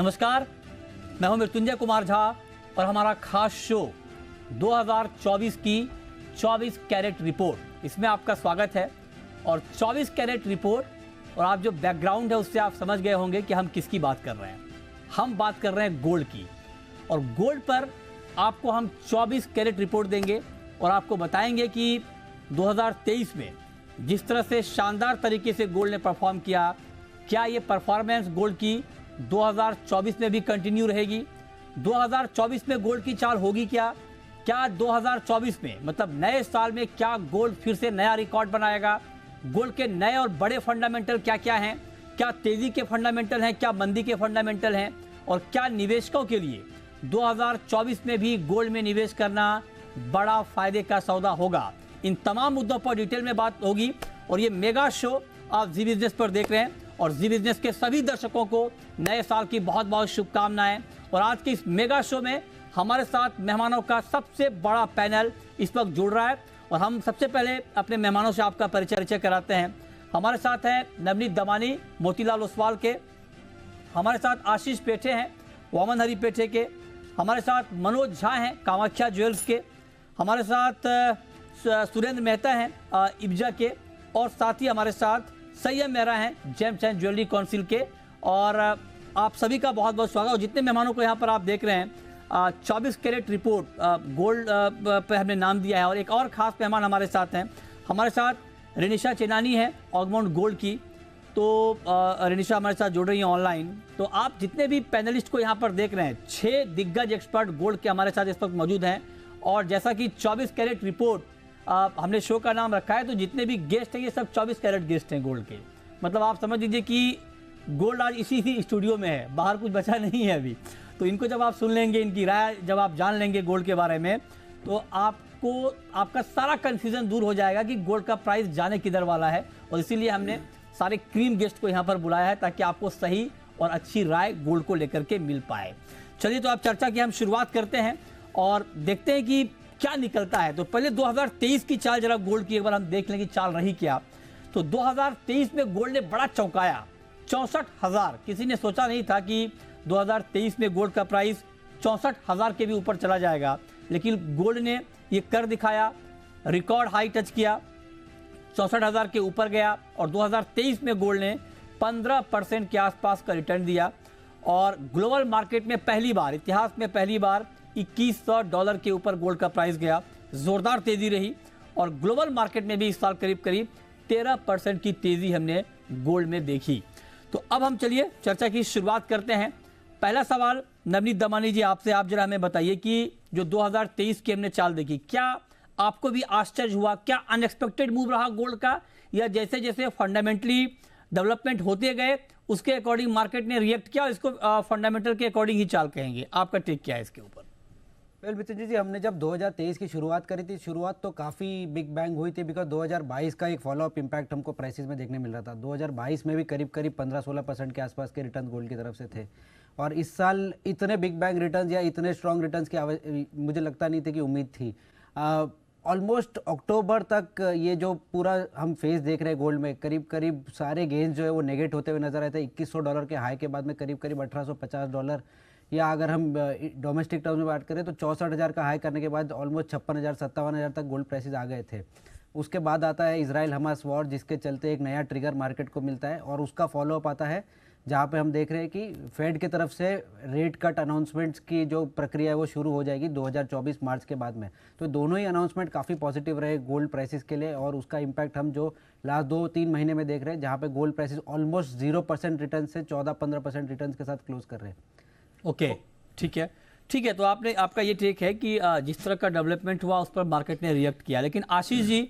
नमस्कार, मैं हूं मृत्युंजय कुमार झा और हमारा खास शो 2024 की 24 कैरेट रिपोर्ट, इसमें आपका स्वागत है। और 24 कैरेट रिपोर्ट और आप जो बैकग्राउंड है उससे आप समझ गए होंगे कि हम किसकी बात कर रहे हैं। हम बात कर रहे हैं गोल्ड की, और गोल्ड पर आपको हम 24 कैरेट रिपोर्ट देंगे और आपको बताएंगे कि 2023 में जिस तरह से शानदार तरीके से गोल्ड ने परफॉर्म किया, क्या ये परफॉर्मेंस गोल्ड की 2024 में भी कंटिन्यू रहेगी। 2024 में गोल्ड की चाल होगी क्या 2024 में मतलब नए साल में क्या गोल्ड फिर से नया रिकॉर्ड बनाएगा। गोल्ड के नए और बड़े फंडामेंटल क्या क्या हैं, क्या तेजी के फंडामेंटल हैं, क्या मंदी के फंडामेंटल हैं, और क्या निवेशकों के लिए 2024 में भी गोल्ड में निवेश करना बड़ा फायदे का सौदा होगा। इन तमाम मुद्दों पर डिटेल में बात होगी और ये मेगा शो आप जी बिजनेस पर देख रहे हैं। और जी बिजनेस के सभी दर्शकों को नए साल की बहुत बहुत शुभकामनाएं। और आज के इस मेगा शो में हमारे साथ मेहमानों का सबसे बड़ा पैनल इस वक्त जुड़ रहा है और हम सबसे पहले अपने मेहमानों से आपका परिचय कराते हैं। हमारे साथ हैं नवनीत दमानी मोतीलाल ओसवाल के, हमारे साथ आशीष पेठे हैं वामन हरी पेठे के, हमारे साथ मनोज झा हैं कामाख्या ज्वेल्स के, हमारे साथ सुरेंद्र मेहता हैं इब्जा के, और साथ ही हमारे साथ सैयद मेहरा हैं जेम्स एंड ज्वेलरी काउंसिल के। और आप सभी का बहुत बहुत स्वागत। और जितने मेहमानों को यहाँ पर आप देख रहे हैं 24 कैरेट रिपोर्ट गोल्ड पे हमने नाम दिया है। और एक और ख़ास मेहमान हमारे साथ हैं, हमारे साथ रिनिशा चेनानी है ऑगमाउंट गोल्ड की। तो रिनिशा हमारे साथ जुड़ रही हैं ऑनलाइन। तो आप जितने भी पैनलिस्ट को यहाँ पर देख रहे हैं, 6 दिग्गज एक्सपर्ट गोल्ड के हमारे साथ इस वक्त मौजूद हैं। और जैसा कि 24 कैरेट रिपोर्ट हमने शो का नाम रखा है, तो जितने भी गेस्ट हैं ये सब 24 कैरेट गेस्ट हैं गोल्ड के। मतलब आप समझ लीजिए कि गोल्ड आज इसी स्टूडियो में है, बाहर कुछ बचा नहीं है अभी। तो इनको जब आप सुन लेंगे, इनकी राय जब आप जान लेंगे गोल्ड के बारे में, तो आपको आपका सारा कन्फ्यूजन दूर हो जाएगा कि गोल्ड का प्राइस जाने किधर वाला है। और इसीलिए हमने सारे क्रीम गेस्ट को यहाँ पर बुलाया है ताकि आपको सही और अच्छी राय गोल्ड को लेकर के मिल पाए। चलिए, तो आप चर्चा की हम शुरुआत करते हैं और देखते हैं कि क्या निकलता है। तो पहले 2023 की चाल जरा गोल्ड की एक बार हम देख लें कि चाल रही क्या। तो 2023 में गोल्ड ने बड़ा चौंकाया, 64,000। किसी ने सोचा नहीं था कि 2023 में गोल्ड का प्राइस 64,000 के भी ऊपर चला जाएगा, लेकिन गोल्ड ने ये कर दिखाया, रिकॉर्ड हाई टच किया, 64,000 के ऊपर गया। और 2023 में गोल्ड ने 15% के आसपास का रिटर्न दिया। और ग्लोबल मार्केट में पहली बार, इतिहास में पहली बार $2100 के ऊपर गोल्ड का प्राइस गया। जोरदार तेजी रही और ग्लोबल मार्केट में भी इस साल करीब 13% की तेजी हमने गोल्ड में देखी। तो अब हम चलिए चर्चा की शुरुआत करते हैं। पहला सवाल नवनीत दमानी जी आपसे, आप जरा हमें बताइए कि जो 2023 की हमने चाल देखी, क्या आपको भी आश्चर्य हुआ? क्या अनएक्सपेक्टेड मूव रहा गोल्ड का, या जैसे जैसे फंडामेंटली डेवलपमेंट होते गए उसके अकॉर्डिंग मार्केट ने रिएक्ट किया, इसको फंडामेंटल के अकॉर्डिंग ही चाल कहेंगे? आपका टेक क्या है इसके ऊपर? वेल मित्र जी, हमने जब 2023 की शुरुआत करी थी, शुरुआत तो काफ़ी बिग बैंग हुई थी, बिकॉज 2022 का एक फॉलोअप इम्पैक्ट हमको प्राइसेस में देखने मिल रहा था। 2022 में भी करीब 15-16% के आसपास के रिटर्न गोल्ड की तरफ से थे। और इस साल इतने बिग बैंग रिटर्न या इतने स्ट्रॉन्ग रिटर्न की मुझे लगता नहीं थी कि उम्मीद थी। ऑलमोस्ट अक्टूबर तक ये जो पूरा हम फेज देख रहे हैं गोल्ड में, करीब करीब सारे गेंस जो है वो नेगेट होते हुए नजर आए थे। $2100 के हाई के बाद में करीब करीब $1850, या अगर हम डोमेस्टिक टर्म्स में बात करें तो 64,000 का हाई करने के बाद ऑलमोस्ट 56,000-57,000 तक गोल्ड प्राइसेस आ गए थे। उसके बाद आता है इजराइल हमास वॉर, जिसके चलते एक नया ट्रिगर मार्केट को मिलता है। और उसका फॉलोअप आता है जहाँ पे हम देख रहे हैं कि फेड की तरफ से रेट कट अनाउंसमेंट्स की जो प्रक्रिया है वो शुरू हो जाएगी 2024 मार्च के बाद में। तो दोनों ही अनाउंसमेंट काफ़ी पॉजिटिव रहे गोल्ड प्राइसेस के लिए। और उसका इम्पैक्ट हम जो लास्ट 2-3 महीने में देख रहे हैं, जहाँ पे गोल्ड प्राइसेस ऑलमोस्ट 0% रिटर्न से 14-15% रिटर्न के साथ क्लोज कर रहे हैं। ओके, ठीक है। तो आपका ये टेक है कि जिस तरह का डेवलपमेंट हुआ उस पर मार्केट ने रिएक्ट किया। लेकिन आशीष जी,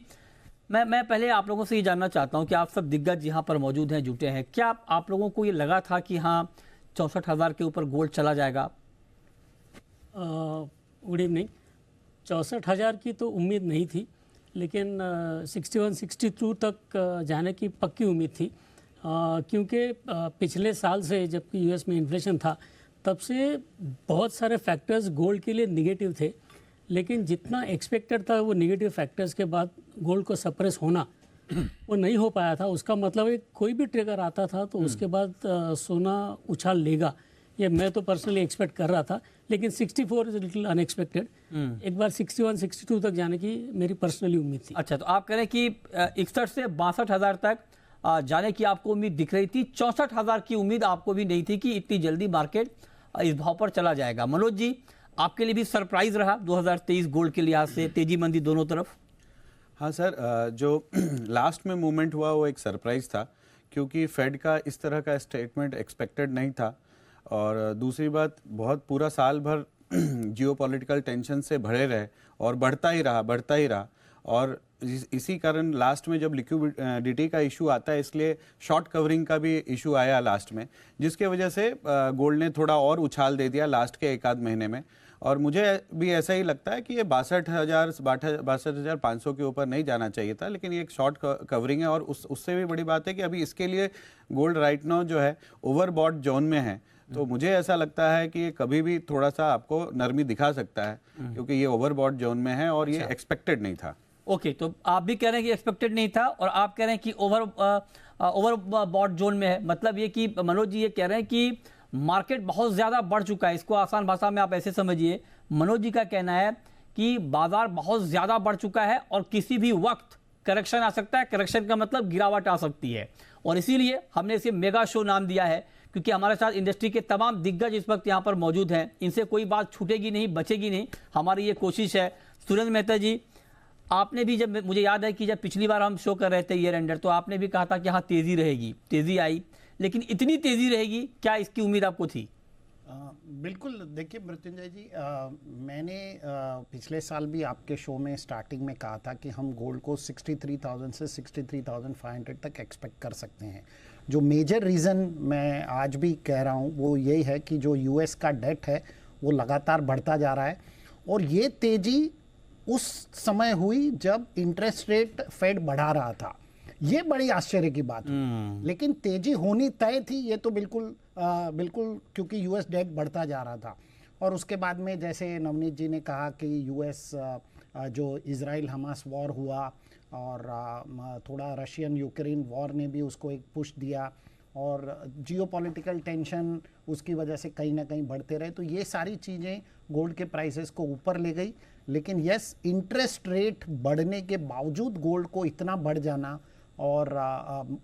मैं पहले आप लोगों से ये जानना चाहता हूँ कि आप सब दिग्गज यहाँ पर मौजूद हैं, जुटे हैं, क्या आप लोगों को ये लगा था कि हाँ 64,000 के ऊपर गोल्ड चला जाएगा? Good evening. 64,000 की तो उम्मीद नहीं थी, लेकिन 61-62 तक जाने की पक्की उम्मीद थी, क्योंकि पिछले साल से जबकि यूएस में इन्फ्लेशन था तब से बहुत सारे फैक्टर्स गोल्ड के लिए निगेटिव थे। लेकिन जितना एक्सपेक्टेड था वो नेगेटिव फैक्टर्स के बाद गोल्ड को सप्रेस होना वो नहीं हो पाया था। उसका मतलब है कोई भी ट्रिगर आता था तो उसके बाद सोना उछाल लेगा, ये मैं तो पर्सनली एक्सपेक्ट कर रहा था, लेकिन 64 इज लिटिल अनएक्सपेक्टेड। एक बार 61 62 तक जाने की मेरी पर्सनली उम्मीद थी। अच्छा, तो आप कह रहे हैं कि 61 से 62,000 तक जाने की आपको उम्मीद दिख रही थी, 64,000 की उम्मीद आपको भी नहीं थी कि इतनी जल्दी मार्केट इस भाव पर चला जाएगा। मनोज जी, आपके लिए भी सरप्राइज रहा 2023 गोल्ड के लिहाज से, तेजी मंदी दोनों तरफ? हाँ सर, जो लास्ट में मूवमेंट हुआ वो एक सरप्राइज था, क्योंकि फेड का इस तरह का स्टेटमेंट एक्सपेक्टेड नहीं था। और दूसरी बात, बहुत पूरा साल भर जियोपॉलिटिकल टेंशन से भरे रहे और बढ़ता ही रहा। और इसी कारण लास्ट में जब लिक्विडिटी का इशू आता है, इसलिए शॉर्ट कवरिंग का भी इशू आया लास्ट में, जिसके वजह से गोल्ड ने थोड़ा और उछाल दे दिया लास्ट के एक आध महीने में। और मुझे भी ऐसा ही लगता है कि ये 62,500 के ऊपर नहीं जाना चाहिए था, लेकिन ये एक शॉर्ट कवरिंग है। और उससे भी बड़ी बात है कि अभी इसके लिए गोल्ड राइट नाउ जो है ओवरबॉट जोन में है। तो मुझे ऐसा लगता है कि ये कभी भी थोड़ा सा आपको नरमी दिखा सकता है, क्योंकि ये ओवरबॉट जोन में है और ये एक्सपेक्टेड नहीं था। ओके, तो आप भी कह रहे हैं कि एक्सपेक्टेड नहीं था, और आप कह रहे हैं कि ओवरबॉट जोन में है। मतलब ये कि मनोज जी ये कह रहे हैं कि मार्केट बहुत ज्यादा बढ़ चुका है। इसको आसान भाषा में आप ऐसे समझिए, मनोज जी का कहना है कि बाजार बहुत ज्यादा बढ़ चुका है और किसी भी वक्त करेक्शन आ सकता है। करेक्शन का मतलब गिरावट आ सकती है, और इसीलिए हमने इसे मेगा शो नाम दिया है, क्योंकि हमारे साथ इंडस्ट्री के तमाम दिग्गज इस वक्त यहाँ पर मौजूद हैं। इनसे कोई बात छूटेगी नहीं, बचेगी नहीं, हमारी ये कोशिश है। सुरेंद्र मेहता जी, आपने भी, जब मुझे याद है कि जब पिछली बार हम शो कर रहे थे ईयर एंडर, तो आपने भी कहा था कि हाँ तेजी रहेगी, तेजी आई, लेकिन इतनी तेजी रहेगी, क्या इसकी उम्मीद आपको थी? बिल्कुल। देखिए मृत्युंजय जी, मैंने पिछले साल भी आपके शो में स्टार्टिंग में कहा था कि हम गोल्ड को 63,000 से 63,500 तक एक्सपेक्ट कर सकते हैं। जो मेजर रीज़न मैं आज भी कह रहा हूँ वो यही है कि जो यूएस का डेट है वो लगातार बढ़ता जा रहा है, और ये तेज़ी उस समय हुई जब इंटरेस्ट रेट फेड बढ़ा रहा था। ये बड़ी आश्चर्य की बात हुई, लेकिन तेजी होनी तय थी, ये तो बिल्कुल क्योंकि यूएस डेट बढ़ता जा रहा था। और उसके बाद में जैसे नवनीत जी ने कहा कि यूएस जो इजराइल हमास वॉर हुआ, और थोड़ा रशियन यूक्रेन वॉर ने भी उसको एक पुश दिया, और जियोपॉलिटिकल टेंशन उसकी वजह से कहीं ना कहीं बढ़ते रहे। तो ये सारी चीज़ें गोल्ड के प्राइसेस को ऊपर ले गई। लेकिन यस, इंटरेस्ट रेट बढ़ने के बावजूद गोल्ड को इतना बढ़ जाना, और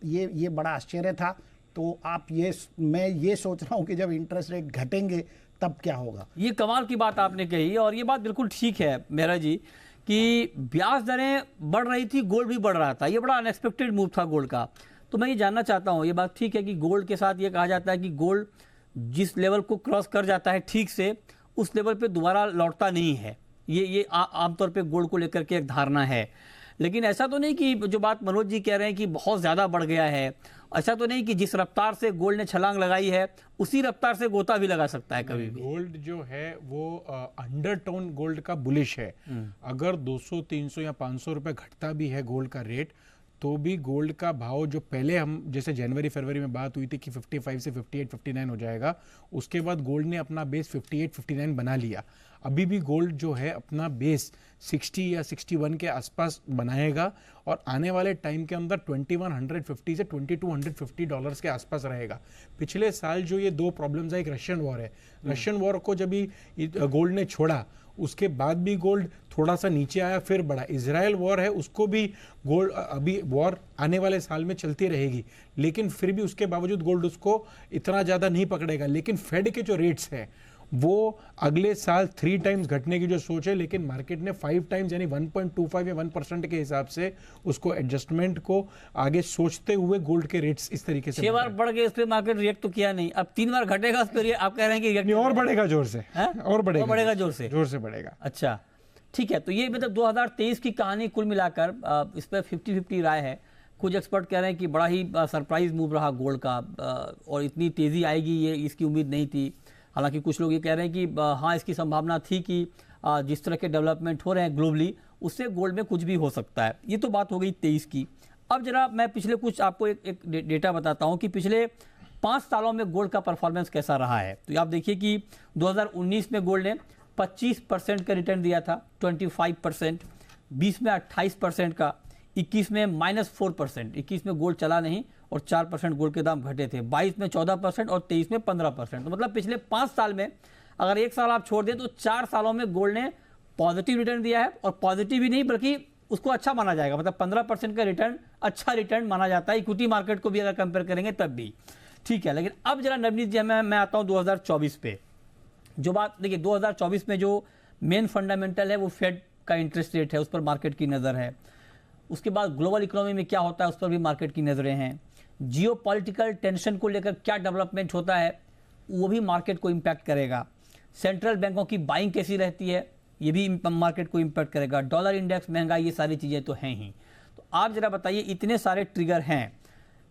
ये बड़ा आश्चर्य था। तो मैं ये सोच रहा हूँ कि जब इंटरेस्ट रेट घटेंगे तब क्या होगा। ये कमाल की बात आपने कही, और ये बात बिल्कुल ठीक है मेहरा जी कि ब्याज दरें बढ़ रही थी, गोल्ड भी बढ़ रहा था। ये बड़ा अनएक्सपेक्टेड मूव था गोल्ड का। तो मैं ये जानना चाहता हूँ, ये बात ठीक है कि गोल्ड के साथ ये कहा जाता है कि गोल्ड जिस लेवल को क्रॉस कर जाता है ठीक से, उस लेवल पे दोबारा लौटता नहीं है। ये आमतौर पे गोल्ड को लेकर के एक धारणा है। लेकिन ऐसा तो नहीं कि जो बात मनोज जी कह रहे हैं कि बहुत ज़्यादा बढ़ गया है, ऐसा तो नहीं कि जिस रफ्तार से गोल्ड ने छलांग लगाई है उसी रफ्तार से गोता भी लगा सकता है कभी भी। गोल्ड जो है वो अंडरटोन गोल्ड का बुलिश है। अगर 200, 300 या 500 रुपए घटता भी है गोल्ड का रेट, तो भी गोल्ड का भाव जो पहले हम जैसे जनवरी फरवरी में बात हुई थी कि 55 से 58, 59 हो जाएगा, उसके बाद गोल्ड ने अपना बेस 58, 59 बना लिया। अभी भी गोल्ड जो है अपना बेस 60 या 61 के आसपास बनाएगा, और आने वाले टाइम के अंदर 2150 से 2250 डॉलर्स के आसपास रहेगा। पिछले साल जो ये दो प्रॉब्लम्स है, एक रशियन वॉर है, रशियन वॉर को जब भी गोल्ड ने छोड़ा उसके बाद भी गोल्ड थोड़ा सा नीचे आया, फिर बढ़ा। इजराइल वॉर है, उसको भी गोल्ड, अभी वॉर आने वाले साल में चलती रहेगी, लेकिन फिर भी उसके बावजूद गोल्ड उसको इतना ज़्यादा नहीं पकड़ेगा। लेकिन फेड के जो रेट्स हैं वो अगले साल 3 टाइम्स घटने की जो सोच है, लेकिन मार्केट ने 5 टाइम्स यानी 1.25 या 1% के हिसाब से उसको एडजस्टमेंट को आगे सोचते हुए गोल्ड के रेट्स इस तरीके से 6 बार बढ़ गए, इस पर मार्केट रिएक्ट तो किया नहीं, अब 3 बार घटेगा, उस पर आप कह रहे हैं कि रिएक्ट और बढ़ेगा जोर से, और बढ़ेगा जोर से बढ़ेगा। अच्छा ठीक है, तो ये मतलब 2023 की कहानी कुल मिलाकर इस पर 50-50 राय है। कुछ एक्सपर्ट कह रहे हैं कि बड़ा ही सरप्राइज मूव रहा गोल्ड का, और इतनी तेजी आएगी ये इसकी उम्मीद नहीं थी। हालांकि कुछ लोग ये कह रहे हैं कि हाँ इसकी संभावना थी कि जिस तरह के डेवलपमेंट हो रहे हैं ग्लोबली, उससे गोल्ड में कुछ भी हो सकता है। ये तो बात हो गई 23 की। अब जरा मैं पिछले कुछ आपको एक डेटा बताता हूँ कि पिछले 5 सालों में गोल्ड का परफॉर्मेंस कैसा रहा है। तो आप देखिए कि 2019 में गोल्ड ने 25% का रिटर्न दिया था, 25%, 20 में 28% का, 21 में -4%, 21 में गोल्ड चला नहीं और 4% गोल्ड के दाम घटे थे। 22 में 14% और 23 में 15%। तो मतलब पिछले 5 साल में अगर एक साल आप छोड़ दें तो 4 सालों में गोल्ड ने पॉजिटिव रिटर्न दिया है, और पॉजिटिव ही नहीं बल्कि उसको अच्छा माना जाएगा। मतलब 15% का रिटर्न अच्छा रिटर्न माना जाता है, इक्विटी मार्केट को भी अगर कंपेयर करेंगे तब भी। ठीक है, लेकिन अब जरा नवनीत जी मैं आता हूँ 2024 पे। जो बात देखिए 2024 में जो मेन फंडामेंटल है वो फेड का इंटरेस्ट रेट है, उस पर मार्केट की नज़र है। उसके बाद ग्लोबल इकोनॉमी में क्या होता है उस पर भी मार्केट की नज़रें हैं। जियोपॉलिटिकल टेंशन को लेकर क्या डेवलपमेंट होता है वो भी मार्केट को इम्पैक्ट करेगा। सेंट्रल बैंकों की बाइंग कैसी रहती है ये भी मार्केट को इम्पैक्ट करेगा। डॉलर इंडेक्स, महंगाई, ये सारी चीज़ें तो हैं ही। तो आप जरा बताइए, इतने सारे ट्रिगर हैं,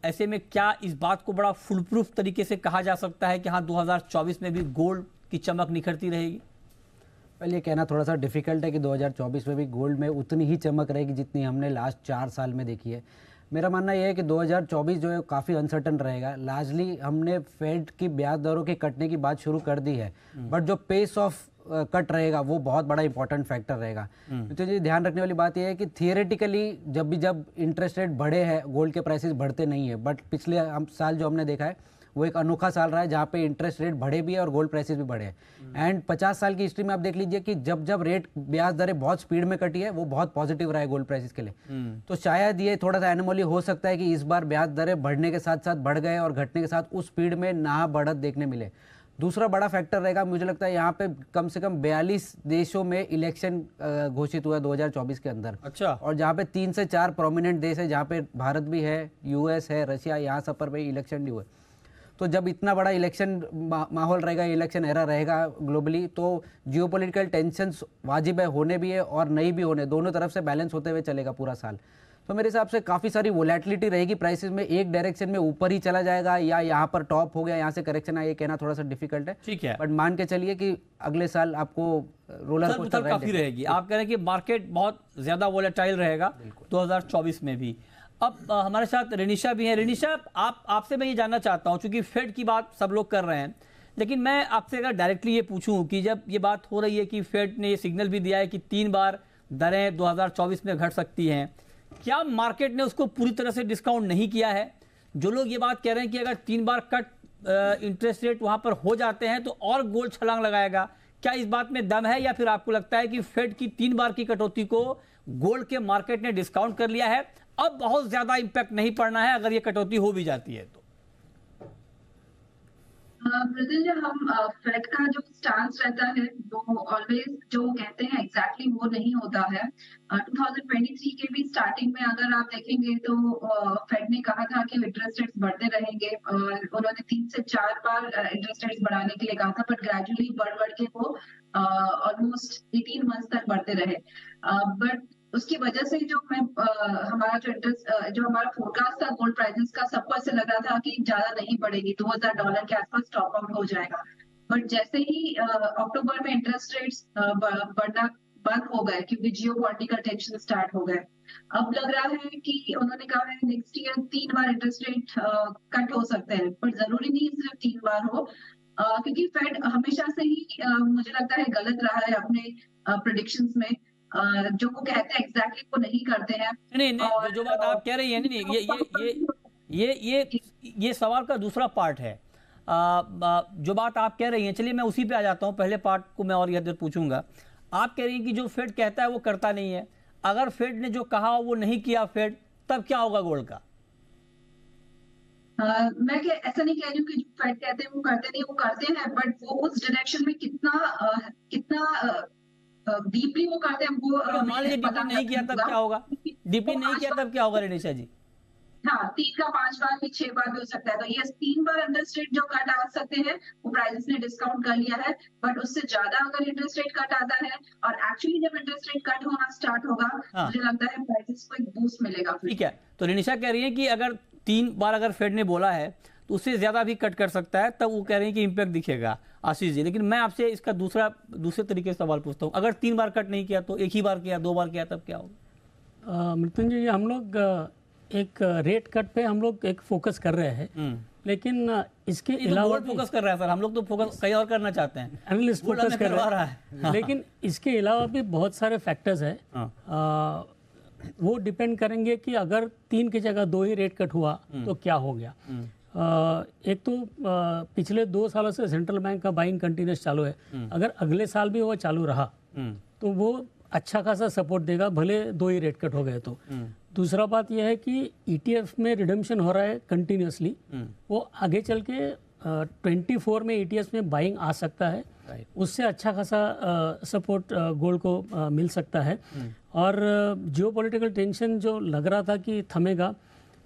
ऐसे में क्या इस बात को बड़ा फुल प्रूफ तरीके से कहा जा सकता है कि हाँ 2024 में भी गोल्ड की चमक निखरती रहेगी? पहले ये कहना थोड़ा सा डिफिकल्ट है कि 2024 में भी गोल्ड में उतनी ही चमक रहेगी जितनी हमने लास्ट 4 साल में देखी है। मेरा मानना यह है कि 2024 जो है काफ़ी अनसर्टन रहेगा। लार्जली हमने फेड की ब्याज दरों के कटने की बात शुरू कर दी है, बट जो पेस ऑफ कट रहेगा वो बहुत बड़ा इंपॉर्टेंट फैक्टर रहेगा। तो जी ध्यान रखने वाली बात यह है कि थियोरेटिकली जब इंटरेस्ट रेट बढ़े हैं गोल्ड के प्राइसेस बढ़ते नहीं है, बट पिछले साल जो हमने देखा है वो एक अनोखा साल रहा है जहाँ पे इंटरेस्ट रेट बढ़े भी है और गोल्ड प्राइसेस भी बढ़े हैं। एंड 50 साल की हिस्ट्री में आप देख लीजिए कि जब रेट ब्याज दरें बहुत स्पीड में कटी है वो बहुत पॉजिटिव रहा है गोल्ड प्राइसेस के लिए। तो शायद ये थोड़ा सा एनोमली हो सकता है कि इस बार ब्याज दरें बढ़ने के साथ साथ बढ़ गए और घटने के साथ उस स्पीड में ना बढ़त देखने मिले। दूसरा बड़ा फैक्टर रहेगा, मुझे लगता है यहाँ पे कम से कम 42 देशों में इलेक्शन घोषित हुआ 2024 के अंदर। अच्छा। और जहाँ पे 3 से 4 प्रोमिनेंट देश है, जहाँ पे भारत भी है, यूएस है, रशिया, यहाँ सब पर भी इलेक्शन ड्यू है। तो जब इतना बड़ा इलेक्शन माहौल रहेगा, इलेक्शन एरा रहेगा ग्लोबली, तो जियोपॉलिटिकल टेंशंस वाजिब है, होने भी है और नहीं भी होने, दोनों तरफ से बैलेंस होते हुए चलेगा पूरा साल। तो मेरे हिसाब से काफ़ी सारी वोलेटिलिटी रहेगी प्राइसेस में, एक डायरेक्शन में ऊपर ही चला जाएगा या यहाँ पर टॉप हो गया, यहाँ से करेक्शन आया, ये कहना थोड़ा सा डिफिकल्ट है। ठीक है, बट मान के चलिए कि अगले साल आपको रोलर कोस्टर काफ़ी रहेगी। आप कह रहे हैं कि मार्केट बहुत ज़्यादा वोलेटाइल रहेगा 2024 में भी। अब हमारे साथ रेनिशा भी हैं। रेनिशा, आपसे मैं ये जानना चाहता हूँ, चूंकि फेड की बात सब लोग कर रहे हैं, लेकिन मैं आपसे अगर डायरेक्टली ये पूछूं कि जब ये बात हो रही है कि फेड ने ये सिग्नल भी दिया है कि 3 बार दरें 2024 में घट सकती हैं, क्या मार्केट ने उसको पूरी तरह से डिस्काउंट नहीं किया है? जो लोग ये बात कह रहे हैं कि अगर 3 बार कट इंटरेस्ट रेट वहाँ पर हो जाते हैं तो और गोल्ड छलांग लगाएगा, क्या इस बात में दम है, या फिर आपको लगता है कि फेड की 3 बार की कटौती को गोल्ड के मार्केट ने डिस्काउंट कर लिया है, अब बहुत ज्यादा इंपैक्ट नहीं पड़ना है अगर ये कटौती हो भी जाती है तो? ब्रदर, हम फेड का जो स्टांस रहता है वो ऑलवेज जो कहते हैं एग्जैक्टली वो नहीं होता है। 2023 के भी स्टार्टिंग में अगर आप देखेंगे तो फेड ने कहा था कि इंटरेस्ट रेट्स बढ़ते रहेंगे। उन्होंने 3 से 4 बार इंटरेस्ट रेट्स बढ़ाने के लिए कहा था, बट ग्रेजुअली बढ़ के वो ऑलमोस्ट 18 मंथ्स तक बढ़ते रहे। बट उसकी वजह से जो हमारा जो हमारा फोरकास्ट था गोल्ड प्राइसेस का, सबको ऐसे लग रहा था कि ज्यादा नहीं बढ़ेगी, $2000 के आसपास टॉप आउट हो जाएगा। बट जैसे ही अक्टूबर में इंटरेस्ट रेट्स बढ़ना बंद हो गए क्योंकि जियोपॉलिटिकल टेंशन स्टार्ट हो गए, अब लग रहा है कि उन्होंने कहा है नेक्स्ट ईयर 3 बार इंटरेस्ट रेट कट हो सकते हैं, पर जरूरी नहीं सिर्फ 3 बार हो, क्योंकि फेड हमेशा से ही मुझे लगता है गलत रहा है अपने प्रेडिक्शंस में। जो वो कहते हैं एग्जैक्टली वो नहीं करते हैं। नहीं, जो बात आप कह रही हैं, नहीं, ये सवाल का दूसरा पार्ट है। जो बात आप कह रही हैं, चलिए मैं उसी पे आ जाता हूँ। पहले पार्ट को मैं और इधर पूछूंगा। आप कह रही हैं कि जो फेड कहता है वो करता नहीं है। अगर फेड ने जो कहा वो नहीं किया फेड, तब क्या होगा गोल्ड का? मैं ऐसा नहीं कह रही हूँ कि जो फेड कहते हैं वो करते नहीं, वो करते हैं, बट वो उस डायरेक्शन में कितना डीपली वो करते हैं वो मान लीजिए डीपली नहीं किया तब क्या होगा? डीपली नहीं किया तब क्या होगा रेनिशा जी? हाँ, 3 का 5 बार भी 6 बार भी हो सकता है। तो ये 3 बार इंटरेस्ट रेट जो कट आ सकते हैं वो प्राइसेस ने डिस्काउंट कर लिया है, बट उससे ज्यादा अगर इंटरेस्ट रेट कट आता है और एक्चुअली जब इंटरेस्ट रेट कट होना स्टार्ट होगा, मुझे लगता है प्राइसेस को एक बूस्ट मिलेगा। ठीक है, तो रेनिशा कह रही है कि अगर 3 बार अगर फेड ने बोला है तो उससे ज्यादा भी कट कर सकता है, तब वो कह रहे हैं कि इम्पैक्ट दिखेगा। आशीष जी, लेकिन मैं आपसे इसका दूसरे तरीके से सवाल पूछता हूँ, अगर 3 बार कट नहीं किया तो 1 ही बार किया, 2 बार किया, तब क्या होगा? मृत्युंजय, हम लोग एक रेट कट पे हम लोग एक फोकस कर रहे हैं, लेकिन इसके अलावा फोकस कर रहा है सर, हम लोग तो फोकस कहीं और करना चाहते हैं, एनालिस्ट फोकस कर रहा है। हाँ। लेकिन इसके अलावा भी बहुत सारे फैक्टर्स है। वो डिपेंड करेंगे कि अगर 3 की जगह 2 ही रेट कट हुआ तो क्या हो गया। एक तो पिछले 2 सालों से सेंट्रल बैंक का बाइंग कंटिन्यूस चालू है, अगर अगले साल भी वो चालू रहा तो वो अच्छा खासा सपोर्ट देगा, भले 2 ही रेट कट हो गए तो। दूसरा बात यह है कि ईटीएफ में रिडम्पशन हो रहा है कंटिन्यूसली, वो आगे चल के 24 में ईटीएफ में बाइंग आ सकता है, उससे अच्छा खासा सपोर्ट गोल्ड को मिल सकता है। और जियो पॉलिटिकल टेंशन जो लग रहा था कि थमेगा,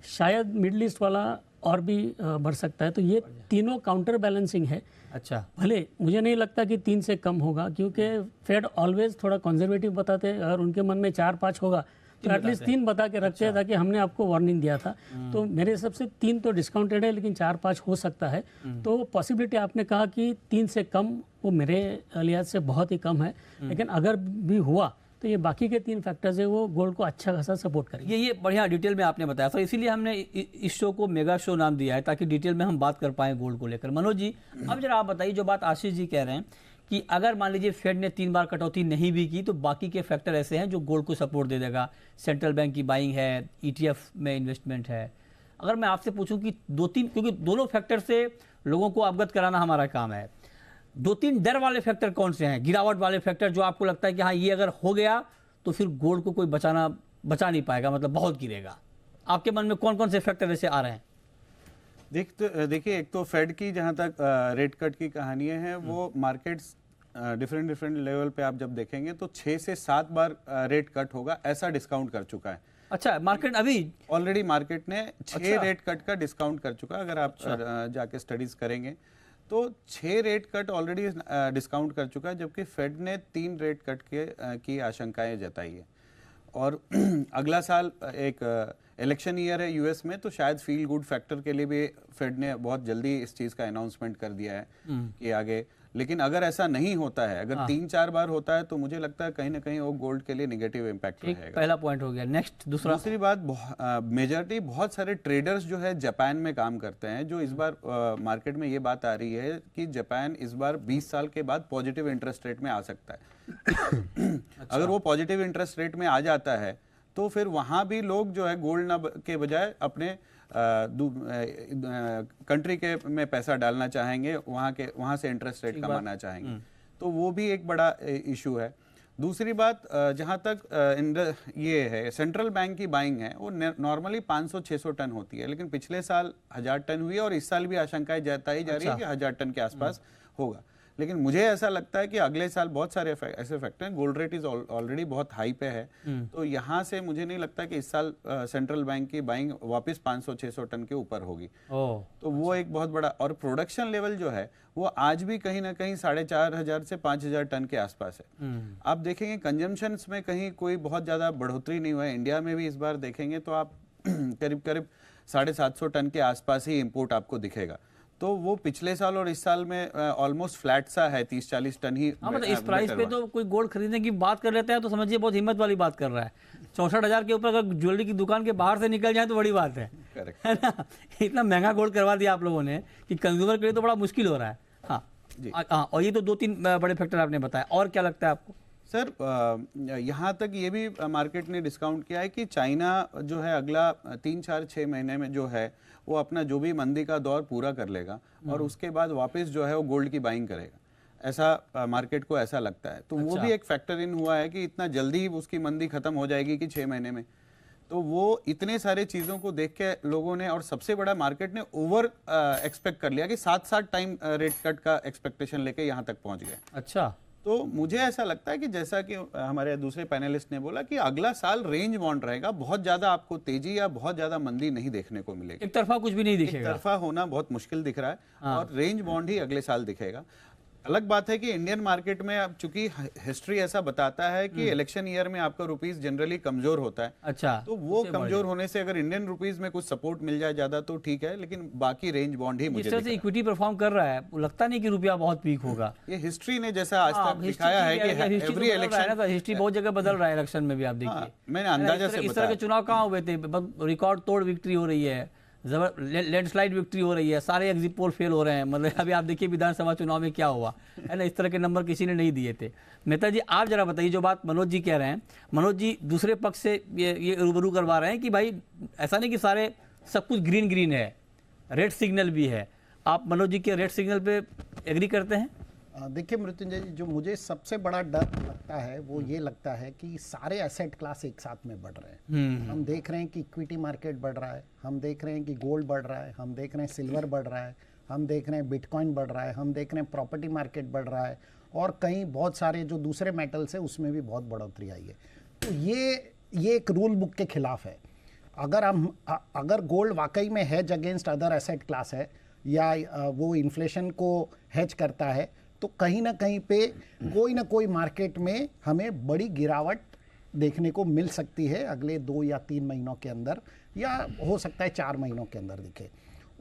शायद मिडल ईस्ट वाला और भी बढ़ सकता है, तो ये तीनों काउंटर बैलेंसिंग है। अच्छा, भले मुझे नहीं लगता कि 3 से कम होगा, क्योंकि फेड ऑलवेज थोड़ा कंजर्वेटिव बताते हैं, अगर उनके मन में 4-5 होगा तो एटलीस्ट 3 बता के रखते हैं, ताकि हमने आपको वार्निंग दिया था। तो मेरे हिसाब से 3 तो डिस्काउंटेड है, लेकिन 4-5 हो सकता है। तो पॉसिबिलिटी आपने कहा कि 3 से कम, वो मेरे लिहाज से बहुत ही कम है, लेकिन अगर भी हुआ तो ये बाकी के 3 फैक्टर्स है वो गोल्ड को अच्छा खासा सपोर्ट करेंगे। ये बढ़िया डिटेल में आपने बताया, तो इसीलिए हमने इस शो को मेगा शो नाम दिया है, ताकि डिटेल में हम बात कर पाएं गोल्ड को लेकर। मनोज जी, अब जरा आप बताइए, जो बात आशीष जी कह रहे हैं कि अगर मान लीजिए फेड ने 3 बार कटौती नहीं भी की तो बाकी के फैक्टर ऐसे हैं जो गोल्ड को सपोर्ट दे देगा। सेंट्रल बैंक की बाइंग है, ईटीएफ में इन्वेस्टमेंट है। अगर मैं आपसे पूछूं कि 2-3, क्योंकि दोनों फैक्टर से लोगों को अवगत कराना हमारा काम है, 2-3 डर वाले फैक्टर कौन से हैं, गिरावट वाले फैक्टर, जो आपको लगता है कि हाँ ये अगर हो गया तो फिर गोल्ड को कोई बचा नहीं पाएगा, मतलब बहुत गिरेगा? आपके मन में कौन कौन से फैक्टर ऐसे आ रहे हैं? देखिए, एक तो फेड की जहाँ तक रेट कट की कहानियां हैं, वो मार्केट्स डिफरेंट लेवल पे आप जब देखेंगे तो 6 से 7 बार रेट कट होगा, ऐसा डिस्काउंट कर चुका है। अच्छा, मार्केट अभी ऑलरेडी मार्केट ने 6 अच्छा। रेट कट का डिस्काउंट कर चुका है। अगर आप जाके स्टडीज करेंगे तो 6 रेट कट ऑलरेडी डिस्काउंट कर चुका है, जबकि फेड ने 3 रेट कट की आशंकाएं जताई है। और अगला साल एक इलेक्शन ईयर है यूएस में, तो शायद फील गुड फैक्टर के लिए भी फेड ने बहुत जल्दी इस चीज़ का अनाउंसमेंट कर दिया है कि आगे। लेकिन अगर ऐसा नहीं होता है, अगर 3-4 बार होता है, तो मुझे लगता है कहीं ना कहीं वो गोल्ड के लिए नेगेटिव इम्पैक्ट रहेगा। पहला पॉइंट हो गया। नेक्स्ट दूसरी बात, मेजॉरिटी बहुत सारे ट्रेडर्स जो है जापान में काम करते हैं, जो इस बार मार्केट में ये बात आ रही है कि जापान इस बार 20 साल के बाद पॉजिटिव इंटरेस्ट रेट में आ सकता है। अगर वो पॉजिटिव इंटरेस्ट रेट में आ जाता है तो फिर वहां भी लोग जो है गोल्ड के बजाय अपने कंट्री के में पैसा डालना चाहेंगे, वहां से इंटरेस्ट रेट कमाना चाहेंगे, तो वो भी एक बड़ा इशू है। दूसरी बात, जहां तक ये है सेंट्रल बैंक की बाइंग है, वो नॉर्मली 500-600 टन होती है, लेकिन पिछले साल 1000 टन हुई और इस साल भी आशंकाएं जताई जा रही है कि 1000 टन के आसपास होगा। लेकिन मुझे ऐसा लगता है कि अगले साल बहुत सारे ऐसे फैक्टर हैं, गोल्ड रेट इज ऑलरेडी बहुत हाई पे है, तो यहाँ से मुझे नहीं लगता कि इस साल सेंट्रल बैंक की बाइंग वापस 500-600 टन के ऊपर होगी। तो वो एक बहुत बड़ा, और प्रोडक्शन लेवल जो है वो आज भी कहीं ना कहीं 4500 से 5000 टन के आसपास है। आप देखेंगे कंजम्पशन में कहीं कोई बहुत ज्यादा बढ़ोतरी नहीं हुआ है। इंडिया में भी इस बार देखेंगे तो आप करीब 750 टन के आसपास ही इंपोर्ट आपको दिखेगा, तो वो पिछले साल और इस साल में ऑलमोस्ट फ्लैट सा है, 30-40 टन ही। हाँ, मतलब इस प्राइस पे तो कोई गोल्ड खरीदने की बात कर लेता है तो समझिए बहुत हिम्मत वाली बात कर रहा है। 64,000 के ऊपर अगर ज्वेलरी की दुकान के बाहर से निकल जाए तो बड़ी बात है, है ना? इतना महंगा गोल्ड करवा दिया आप लोगों ने कि कंज्यूमर के लिए तो बड़ा मुश्किल हो रहा है। हाँ, और ये तो 2-3 बड़े फैक्टर आपने बताया, और क्या लगता है आपको? सर, यहाँ तक ये भी मार्केट ने डिस्काउंट किया है कि चाइना जो है अगला 3-4-6 महीने में जो है वो अपना जो भी मंदी का दौर पूरा कर लेगा और उसके बाद वापस जो है वो गोल्ड की बाइंग करेगा, ऐसा मार्केट को ऐसा लगता है। तो वो भी एक फैक्टर इन हुआ है कि इतना जल्दी उसकी मंदी खत्म हो जाएगी कि 6 महीने में, तो वो इतने सारे चीज़ों को देख के लोगों ने, और सबसे बड़ा मार्केट ने ओवर एक्सपेक्ट कर लिया कि 7-7 टाइम रेट कट का एक्सपेक्टेशन लेके यहाँ तक पहुँच गए। अच्छा, तो मुझे ऐसा लगता है कि जैसा कि हमारे दूसरे पैनलिस्ट ने बोला कि अगला साल रेंज बाउंड रहेगा, बहुत ज्यादा आपको तेजी या बहुत ज्यादा मंदी नहीं देखने को मिलेगी। एक तरफा कुछ भी नहीं दिखेगा, एक तरफा होना बहुत मुश्किल दिख रहा है और रेंज बाउंड ही अगले साल दिखेगा। अलग बात है कि इंडियन मार्केट में अब चूंकि हिस्ट्री ऐसा बताता है कि इलेक्शन ईयर में आपका रुपीस जनरली कमजोर होता है। अच्छा, तो वो कमजोर होने से अगर इंडियन रुपीस में कुछ सपोर्ट मिल जाए ज्यादा तो ठीक है, लेकिन बाकी रेंज बॉन्ड ही मुझे जिस तरह से इक्विटी परफॉर्म कर रहा है, लगता नहीं कि रुपया बहुत वीक होगा। ये हिस्ट्री ने जैसा आज तक दिखाया है कि एवरी इलेक्शन, हिस्ट्री बहुत जगह बदल रहा है इलेक्शन में भी। आप देखिए, मैंने अंदाजा से इस तरह के चुनाव कहाँ हुए थे, रिकॉर्ड तोड़ विक्ट्री हो रही है, लैंडस्लाइड विक्ट्री हो रही है, सारे एग्जिट पोल फेल हो रहे हैं, मतलब अभी आप देखिए विधानसभा चुनाव में क्या हुआ है ना, इस तरह के नंबर किसी ने नहीं दिए थे। मेहता जी आप जरा बताइए, जो बात मनोज जी कह रहे हैं, मनोज जी दूसरे पक्ष से ये रूबरू करवा रहे हैं कि भाई ऐसा नहीं कि सारे सब कुछ ग्रीन ग्रीन है, रेड सिग्नल भी है। आप मनोज जी के रेड सिग्नल पे एग्री करते हैं? देखिए मृत्युंजय जी, जो मुझे सबसे बड़ा डर लगता है वो ये लगता है कि सारे एसेट क्लास एक साथ में बढ़ रहे हैं। हम देख रहे हैं कि इक्विटी मार्केट बढ़ रहा है, हम देख रहे हैं कि गोल्ड बढ़ रहा है, हम देख रहे हैं सिल्वर बढ़ रहा है, हम देख रहे हैं बिटकॉइन बढ़ रहा है, हम देख रहे हैं प्रॉपर्टी मार्केट बढ़ रहा है, और कहीं बहुत सारे जो दूसरे मेटल्स है उसमें भी बहुत बढ़ोतरी आई है। तो ये एक रूल बुक के खिलाफ है। अगर गोल्ड वाकई में hedge against other asset class है या वो इन्फ्लेशन को हेज करता है, तो कहीं ना कहीं पे कोई ना कोई मार्केट में हमें बड़ी गिरावट देखने को मिल सकती है अगले 2 या 3 महीनों के अंदर, या हो सकता है 4 महीनों के अंदर दिखे।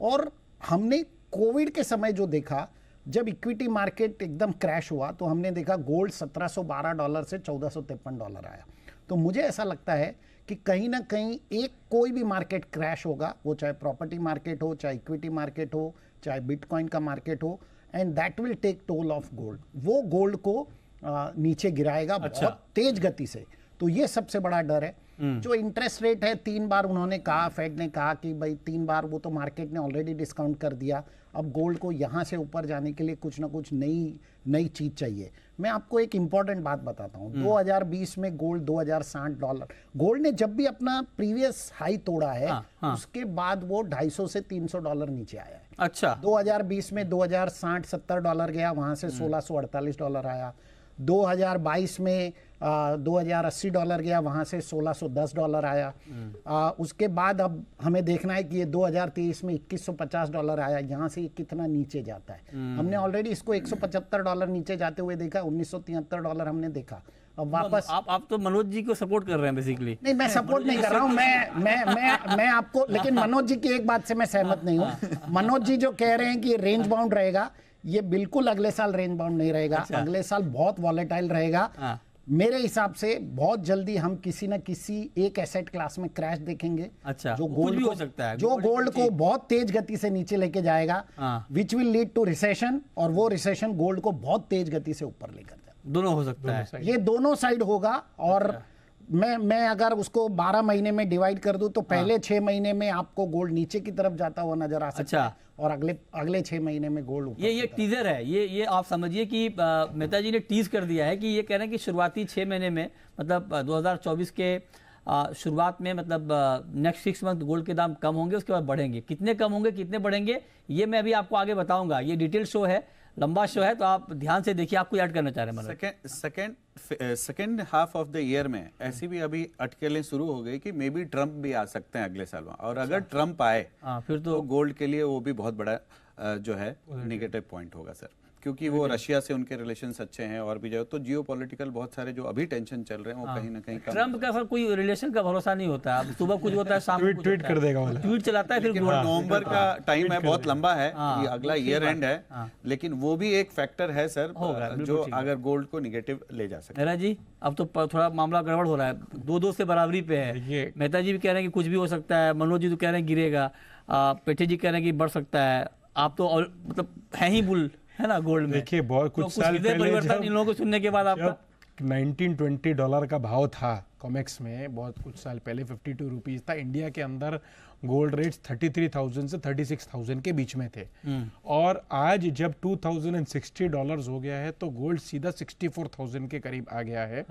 और हमने कोविड के समय जो देखा, जब इक्विटी मार्केट एकदम क्रैश हुआ तो हमने देखा गोल्ड $1712 से $1453 आया। तो मुझे ऐसा लगता है कि कहीं ना कहीं कोई भी मार्केट क्रैश होगा, वो चाहे प्रॉपर्टी मार्केट हो, चाहे इक्विटी मार्केट हो, चाहे बिटकॉइन का मार्केट हो, and that will take toll of gold. वो गोल्ड को नीचे गिराएगा बहुत तेज गति से। तो ये सबसे बड़ा डर है। जो इंटरेस्ट रेट है, 3 बार उन्होंने कहा, फेड ने कहा कि भाई 3 बार, वो तो मार्केट ने ऑलरेडी डिस्काउंट कर दिया। अब गोल्ड को यहाँ से ऊपर जाने के लिए कुछ ना कुछ नई चीज चाहिए। मैं आपको एक इंपॉर्टेंट बात बताता हूँ। 2020 में गोल्ड $2060, गोल्ड ने जब भी अपना प्रीवियस हाई तोड़ा है, उसके बाद वो $250 से $300 नीचे आया है। अच्छा, 2020 में $2060-70 गया, वहां से $1648 आया। 2022 में $2080 गया, वहां से $1610 आया। उसके बाद अब हमें देखना है कि ये 2023 में $2150 आया, यहाँ से ये कितना नीचे जाता है। हमने ऑलरेडी इसको $175 नीचे जाते हुए देखा, $1973 हमने देखा। अब वापस आप तो मनोज जी को सपोर्ट कर रहे हैं बेसिकली। नहीं, मैं सपोर्ट नहीं कर रहा हूं। मैं आपको, लेकिन मनोज जी की एक बात से मैं सहमत नहीं हूं। मनोज जी जो कह रहे हैं कि रेंज बाउंड रहेगा, ये बिल्कुल अगले साल रेंज बाउंड नहीं रहेगा। अगले साल बहुत वॉलेटाइल रहेगा। मेरे हिसाब से बहुत जल्दी हम किसी न किसी एक एसेट क्लास में क्रैश देखेंगे। अच्छा, जो कुछ गोल्ड भी को हो सकता है, जो गोल्ड को बहुत तेज गति से नीचे लेके जाएगा, which will lead to recession, और वो रिसेशन गोल्ड को बहुत तेज गति से ऊपर लेकर जाएगा। दोनों हो सकता है, ये दोनों साइड होगा। और मैं अगर उसको 12 महीने में डिवाइड कर दूं तो पहले 6 महीने में आपको गोल्ड नीचे की तरफ जाता हुआ नजर आ सकता है, और अगले 6 महीने में गोल्ड ऊपर। ये टीजर है, ये आप समझिए कि मेहता जी ने टीज कर दिया है कि ये कह रहे हैं कि शुरुआती 6 महीने में, मतलब 2024 के शुरुआत में, मतलब नेक्स्ट 6 मंथ गोल्ड के दाम कम होंगे, उसके बाद बढ़ेंगे। कितने कम होंगे, कितने बढ़ेंगे, ये मैं अभी आपको आगे बताऊंगा। ये डिटेल शो है, लंबा शो है, तो आप ध्यान से देखिए। आपको ऐड करना चाह रहे हैं second half of the year में ऐसी भी अभी अटकलें शुरू हो गई कि मे बी ट्रम्प भी आ सकते हैं अगले साल में, और अगर ट्रम्प आए फिर तो गोल्ड के लिए वो भी बहुत बड़ा जो है निगेटिव पॉइंट होगा सर, क्योंकि वो रशिया से उनके रिलेशंस अच्छे हैं, और भी जो तो जियोपॉलिटिकल बहुत सारे जो अभी टेंशन चल रहे हैं वो कहीं ना कहीं ट्रम्प का सर कोई रिलेशन का भरोसा नहीं होता है। सुबह कुछ होता है, शाम को ट्वीट कर देगा वाला, ट्वीट चलाता है, फिर नवंबर का टाइम है, बहुत लंबा है, ये अगला ईयर एंड है, लेकिन वो भी एक फैक्टर है सर जो अगर गोल्ड को निगेटिव ले जा सके। मेहरा जी, अब तो थोड़ा मामला गड़बड़ हो रहा है, 2-2 से बराबरी पे है। मेहता जी भी कह रहे हैं कि कुछ भी हो सकता है, मनोज जी तो कह रहे हैं गिरेगा, पेठे जी कह रहे हैं कि बढ़ सकता है। आप तो मतलब है ही बुल, है ना, गोल्ड में। देखिए बहुत कुछ साल पहले परिवर्तन इन लोगों को सुनने के बाद आपका $19-20 का भाव था कॉमेक्स में, बहुत कुछ साल पहले 52 रुपीज था। इंडिया के अंदर गोल्ड रेट्स 33,000 से 36,000 के बीच में थे, और आज जब $2,060 हो गया है तो गोल्ड सीधा 64,000 के करीब आ गया है।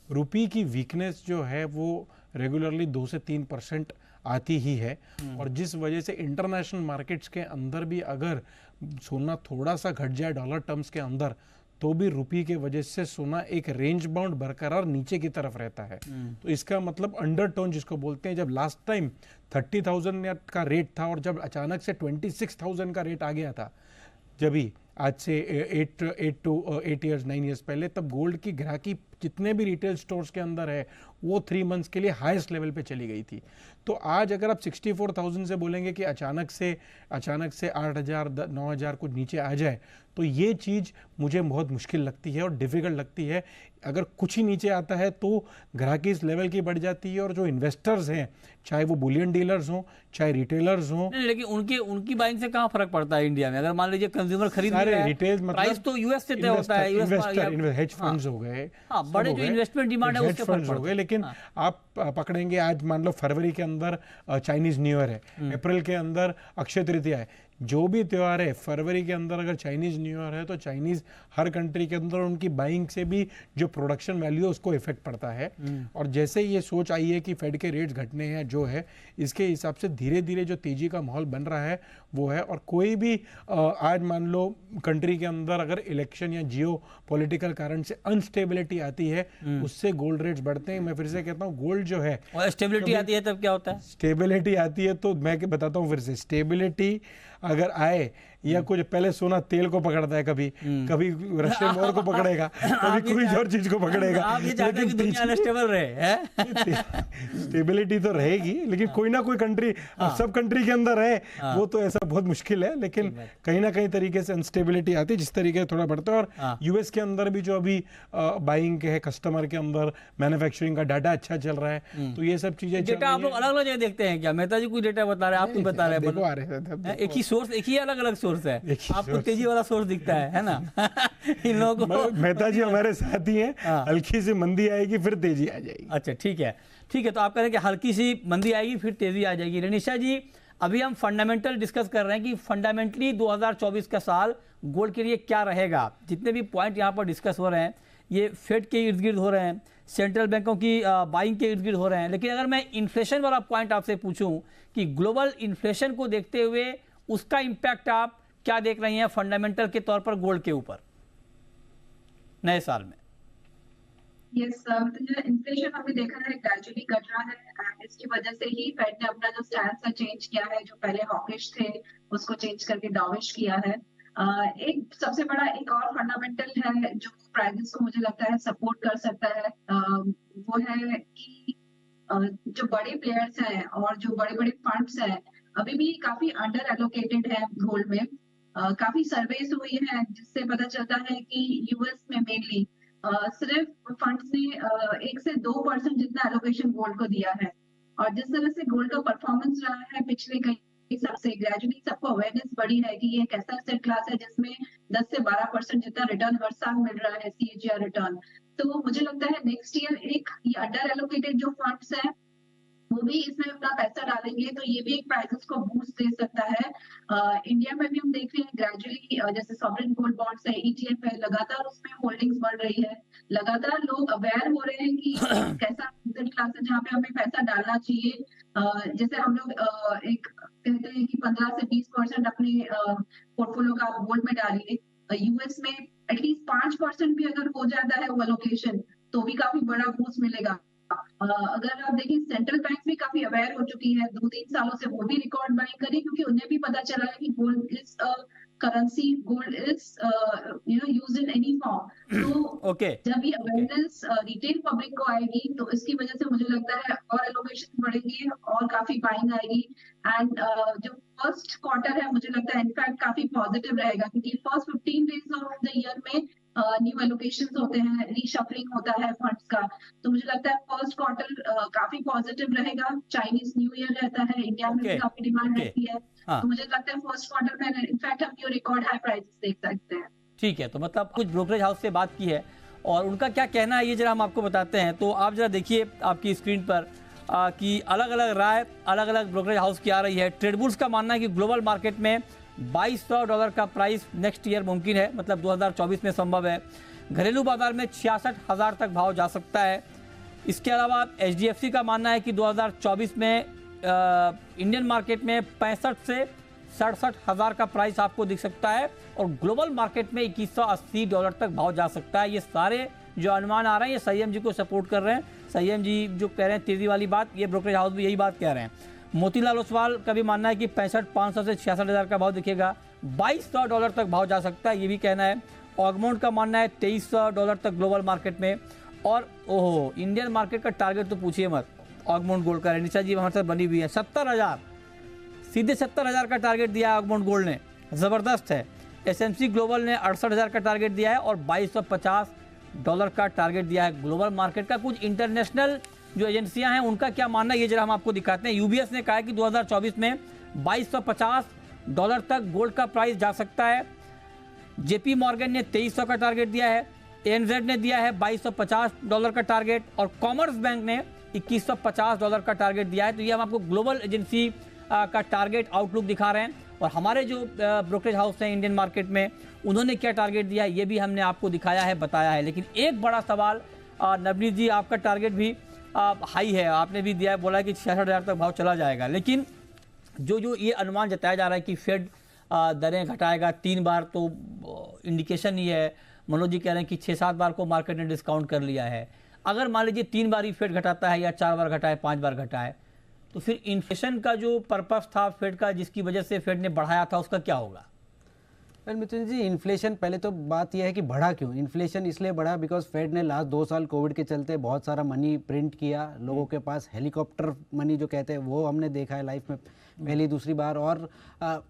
रुपी की वीकनेस जो है वो रेगुलरली 2 से 3% आती ही है, और जिस वजह से इंटरनेशनल मार्केट्स के अंदर भी अगर सोना थोड़ा सा घट जाए डॉलर टर्म्स के अंदर, तो भी रुपी के वजह से सोना एक रेंज बाउंड बरकरार नीचे की तरफ रहता है। तो इसका मतलब अंडरटोन जिसको बोलते हैं, जब लास्ट टाइम 30,000 का रेट था और जब अचानक से 26,000 का रेट आ गया था, जब भी आज से 8 to 8 years 9 years पहले, तब गोल्ड की ग्राहकी जितने भी रिटेल स्टोर्स के अंदर है वो 3 मंथ्स के लिए हाईएस्ट लेवल पे चली गई थी। तो आज अगर आप 64,000 से बोलेंगे कि अचानक से 8,000 9,000 कुछ नीचे आ जाए, तो ये चीज़ मुझे बहुत मुश्किल लगती है और डिफ़िकल्ट लगती है। अगर कुछ ही नीचे आता है तो ग्राहकी इस लेवल की बढ़ जाती है, और जो इन्वेस्टर्स हैं, चाहे वो बुलियन डीलर्स हों, चाहे रिटेलर्स हों, नहीं, लेकिन उनकी बाइंग से कहाँ फर्क पड़ता है इंडिया में? अगर मान लीजिए कंज्यूमर खरीद सारे रहा है, रिटेल मतलब प्राइस तो यूएस से तय होता है, इन्वेस्टर हेज फंड्स हो गए, हाँ, सब बड़े हो जो गए, इन्वेस्टमेंट डिमांड है हेज उससे फंड्स फर्क हो गए। पड़ता है। लेकिन आप पकड़ेंगे, आज मान लो फरवरी के अंदर चाइनीज न्यू ईयर है, अप्रैल के अंदर अक्षय तृतीया है, जो भी त्यौहार है फरवरी के अंदर अगर चाइनीज न्यू ईयर है तो चाइनीज हर कंट्री के अंदर उनकी बाइंग से भी जो प्रोडक्शन वैल्यू है उसको इफेक्ट पड़ता है। और जैसे ये सोच आई है कि फेड के रेट्स घटने हैं जो है, इसके हिसाब से धीरे धीरे जो तेजी का माहौल बन रहा है वो है। और कोई भी आज मान लो कंट्री के अंदर अगर इलेक्शन या जियो पॉलिटिकल कारण से अनस्टेबिलिटी आती है, उससे गोल्ड रेट्स बढ़ते हैं। मैं फिर से कहता हूँ, गोल्ड जो है, और स्टेबिलिटी आती है तब क्या होता है? स्टेबिलिटी आती है तो मैं बताता हूँ फिर से, स्टेबिलिटी अगर आए या कुछ पहले सोना तेल को पकड़ता है, कभी कभी रशियन वॉर को पकड़ेगा, कभी कोई और चीज को पकड़ेगा। आप ये चाहते हैं कि दुनिया अनस्टेबल रहे हैं? स्टेबिलिटी तो रहेगी, लेकिन कोई ना कोई कंट्री, सब कंट्री के अंदर है वो तो ऐसा बहुत मुश्किल है। लेकिन कहीं ना कहीं तरीके से अनस्टेबिलिटी आती है, जिस तरीके से थोड़ा बढ़ता है। और यूएस के अंदर भी जो अभी बाइंग के है, कस्टमर के अंदर मैन्युफैक्चरिंग का डाटा अच्छा चल रहा है, तो ये सब चीजें डेटा आप लोग अलग अलग जगह देखते हैं क्या? मेहता जी कोई डेटा बता रहे हैं, आप कुछ बता रहे हैं? देखो आ रहे हैं, एक ही सोर्स, एक ही अलग अलग सोर्स है, आपको तेजी वाला सोर्स दिखता है ना? इन लोगों को मेहता जी हमारे साथ ही हैं, हल्की सी मंदी आएगी फिर तेजी आ जाएगी। अच्छा, ठीक है, ठीक है। तो आप कह रहे हैं कि हल्की सी मंदी आएगी फिर तेजी आ जाएगी। रनीशा जी, अभी हम फंडामेंटल डिस्कस कर रहे हैं कि फंडामेंटली 2024 का साल गोल्ड के लिए क्या रहेगा। जितने भी पॉइंट यहाँ पर डिस्कस हो रहे हैं ये फेड के इर्द गिर्द हो रहे हैं, सेंट्रल बैंकों की बाइंग के इर्द गिर्द हो रहे हैं। लेकिन अगर मैं इन्फ्लेशन वाला पॉइंट आपसे पूछूं कि ग्लोबल इन्फ्लेशन को देखते हुए उसका इम्पैक्ट आप क्या देख रही हैं फंडामेंटल के तौर पर गोल्ड के ऊपर नए साल में? यस, जो इन्फ्लेशन हमने देखा है ग्रेजुअली घट रहा है, एंड इसकी वजह से ही फेड ने अपना जो स्टैंड चेंज किया है, जो पहले हॉकिश थे उसको चेंज करके डाविश किया है। एक सबसे बड़ा एक और फंडामेंटल है जो प्राइसेस को मुझे लगता है सपोर्ट कर सकता है, वो है कि जो बड़े प्लेयर्स हैं और जो बड़े बड़े फंड्स हैं अभी भी काफी अंडर एलोकेटेड है गोल्ड में। काफी सर्वेस हुई है जिससे पता चलता है कि यूएस में मेनली सिर्फ फंड्स ने 1 से 2% जितना एलोकेशन गोल्ड को दिया है। और जिस तरह से गोल्ड का परफॉर्मेंस रहा है पिछले कई सबसे, ग्रेजुअली सबको अवेयरनेस बढ़ी है कि ये एक ऐसा एसेट क्लास है जिसमें 10 से 12% जितना रिटर्न हर साल मिल रहा है, CAGR रिटर्न। तो मुझे लगता है नेक्स्ट ईयर एक ये अंडर एलोकेटेड जो फंड्स है वो भी इसमें अपना पैसा डालेंगे तो ये भी एक प्राइसेस को बूस्ट दे सकता है। इंडिया में भी हम देख रहे हैं ग्रेजुअली जैसे सॉवरेन गोल्ड बॉन्ड्स है, ETF है, लगातार उसमें होल्डिंग्स बढ़ रही है। लगातार लोग अवेयर हो रहे हैं कि कैसा एसेट क्लास है जहाँ पे हमें पैसा डालना चाहिए। जैसे हम लोग एक कहते हैं कि 15 से 20% अपने पोर्टफोलियो का गोल्ड में डालिए। यूएस में एटलीस्ट 5% भी अगर हो जाता है वो एलोकेशन तो भी काफी बड़ा बूस्ट मिलेगा। अगर आप देखिए सेंट्रल बैंक भी काफी अवेयर हो चुकी है, 2-3 सालों से वो भी रिकॉर्ड बाइंग करी क्योंकि उन्हें भी पता चला है कि gold is currency, gold is used in any form. तो जब ये अवेयरनेस रिटेल पब्लिक को आएगी तो इसकी वजह से मुझे लगता है और एलोकेशन बढ़ेंगे और काफी बाइंग आएगी। एंड जो फर्स्ट क्वार्टर है मुझे लगता है इनफैक्ट काफी पॉजिटिव रहेगा क्योंकि first 15 days of the year में न्यू एलोकेशंस होते हैं, रीशफलिंग होता है फंड्स का। तो मुझे लगता है फर्स्ट क्वार्टर काफी पॉजिटिव रहेगा। चाइनीज न्यू ईयर रहता है, इंडिया में भी काफी डिमांड रहती है। तो मुझे लगता है फर्स्ट क्वार्टर में इनफैक्ट हम जो रिकॉर्ड हाई प्राइसेस देख सकते हैं। ठीक है, तो मतलब कुछ ब्रोकरेज हाउस से बात की है और उनका क्या कहना है ये जरा हम आपको बताते हैं। तो आप जरा देखिए आपकी स्क्रीन पर कि अलग अलग राय अलग अलग ब्रोकरेज हाउस की आ रही है। ट्रेडबुल्स का मानना है कि ग्लोबल मार्केट में $2200 का प्राइस नेक्स्ट ईयर मुमकिन है, मतलब 2024 में संभव है। घरेलू बाजार में 66,000 तक भाव जा सकता है। इसके अलावा HDFC का मानना है कि 2024 में इंडियन मार्केट में 65 से 67,000 का प्राइस आपको दिख सकता है और ग्लोबल मार्केट में $2180 तक भाव जा सकता है। ये सारे जो अनुमान आ रहे हैं ये संयम जी को सपोर्ट कर रहे हैं। संयम जी जो कह रहे हैं तेजी वाली बात, ये ब्रोकरेज हाउस भी यही बात कह रहे हैं। मोतीलाल ओसवाल का भी मानना है कि 65,500 से 66,000 का भाव दिखेगा, $2200 तक भाव जा सकता है, ये भी कहना है। ऑगमोंट का मानना है $2300 तक ग्लोबल मार्केट में और ओहो, इंडियन मार्केट का टारगेट तो पूछिए मत। ऑगमाउंट गोल्ड का रेनिशा जी हमारे साथ बनी हुई है, 70,000, सीधे 70,000 का टारगेट दिया है ऑगमाउंट गोल्ड ने, ज़बरदस्त है। एसएमसी ग्लोबल ने 68,000 का टारगेट दिया है और $2250 का टारगेट दिया है ग्लोबल मार्केट का। कुछ इंटरनेशनल जो एजेंसियां हैं उनका क्या मानना है ये जरा हम आपको दिखाते हैं। यूबीएस ने कहा है कि 2024 में $2250 तक गोल्ड का प्राइस जा सकता है। जेपी मॉर्गन ने 2300 का टारगेट दिया है, एनजेड ने दिया है $2250 का टारगेट और कॉमर्स बैंक ने $2150 का टारगेट दिया है। तो ये हम आपको ग्लोबल एजेंसी का टारगेट आउटलुक दिखा रहे हैं और हमारे जो ब्रोकरेज हाउस हैं इंडियन मार्केट में उन्होंने क्या टारगेट दिया है ये भी हमने आपको दिखाया है, बताया है। लेकिन एक बड़ा सवाल नवनीत जी, आपका टारगेट भी हाई है, आपने भी दिया है, बोला है कि 66,000 तक भाव चला जाएगा। लेकिन जो ये अनुमान जताया जा रहा है कि फेड दरें घटाएगा 3 बार, तो इंडिकेशन ही है, मनोज जी कह रहे हैं कि 6-7 बार को मार्केट ने डिस्काउंट कर लिया है। अगर मान लीजिए 3 बार ही फेड घटाता है या 4 बार घटाए, 5 बार घटाए, तो फिर इन्फ्लेशन का जो पर्पस था फेड का, जिसकी वजह से फेड ने बढ़ाया था, उसका क्या होगा? वेल मिथुन जी, इन्फ्लेशन पहले तो बात यह है कि बढ़ा क्यों। इन्फ्लेशन इसलिए बढ़ा बिकॉज फेड ने लास्ट 2 साल कोविड के चलते बहुत सारा मनी प्रिंट किया, लोगों के पास हेलीकॉप्टर मनी जो कहते हैं वो हमने देखा है लाइफ में पहली दूसरी बार, और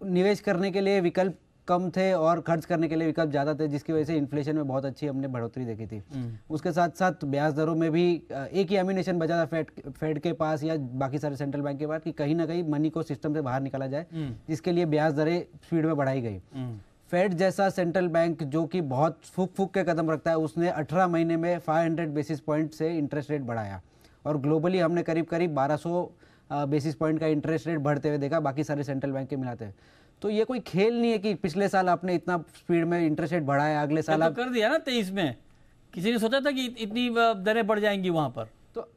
निवेश करने के लिए विकल्प कम थे और खर्च करने के लिए विकल्प ज़्यादा थे, जिसकी वजह से इन्फ्लेशन में बहुत अच्छी हमने बढ़ोतरी देखी थी। उसके साथ साथ ब्याज दरों में भी एक ही एम्यूनेशन बचा था फेड के पास या बाकी सारे सेंट्रल बैंक के पास कि कहीं ना कहीं मनी को सिस्टम से बाहर निकाला जाए, जिसके लिए ब्याज दरें स्पीड में बढ़ाई गई। फेड जैसा सेंट्रल बैंक जो कि बहुत फूक के कदम रखता है, उसने 18 महीने में 500 बेसिस पॉइंट से इंटरेस्ट रेट बढ़ाया और ग्लोबली हमने करीब 1200 बेसिस पॉइंट का इंटरेस्ट रेट बढ़ते हुए देखा बाकी सारे सेंट्रल बैंक के मिलाते हैं। तो ये कोई खेल नहीं है कि पिछले साल आपने इतना स्पीड में इंटरेस्ट रेट बढ़ाया, अगले साल तो कर दिया ना 23 में, किसी ने सोचा था कि इतनी दरें बढ़ जाएंगी वहां पर? तो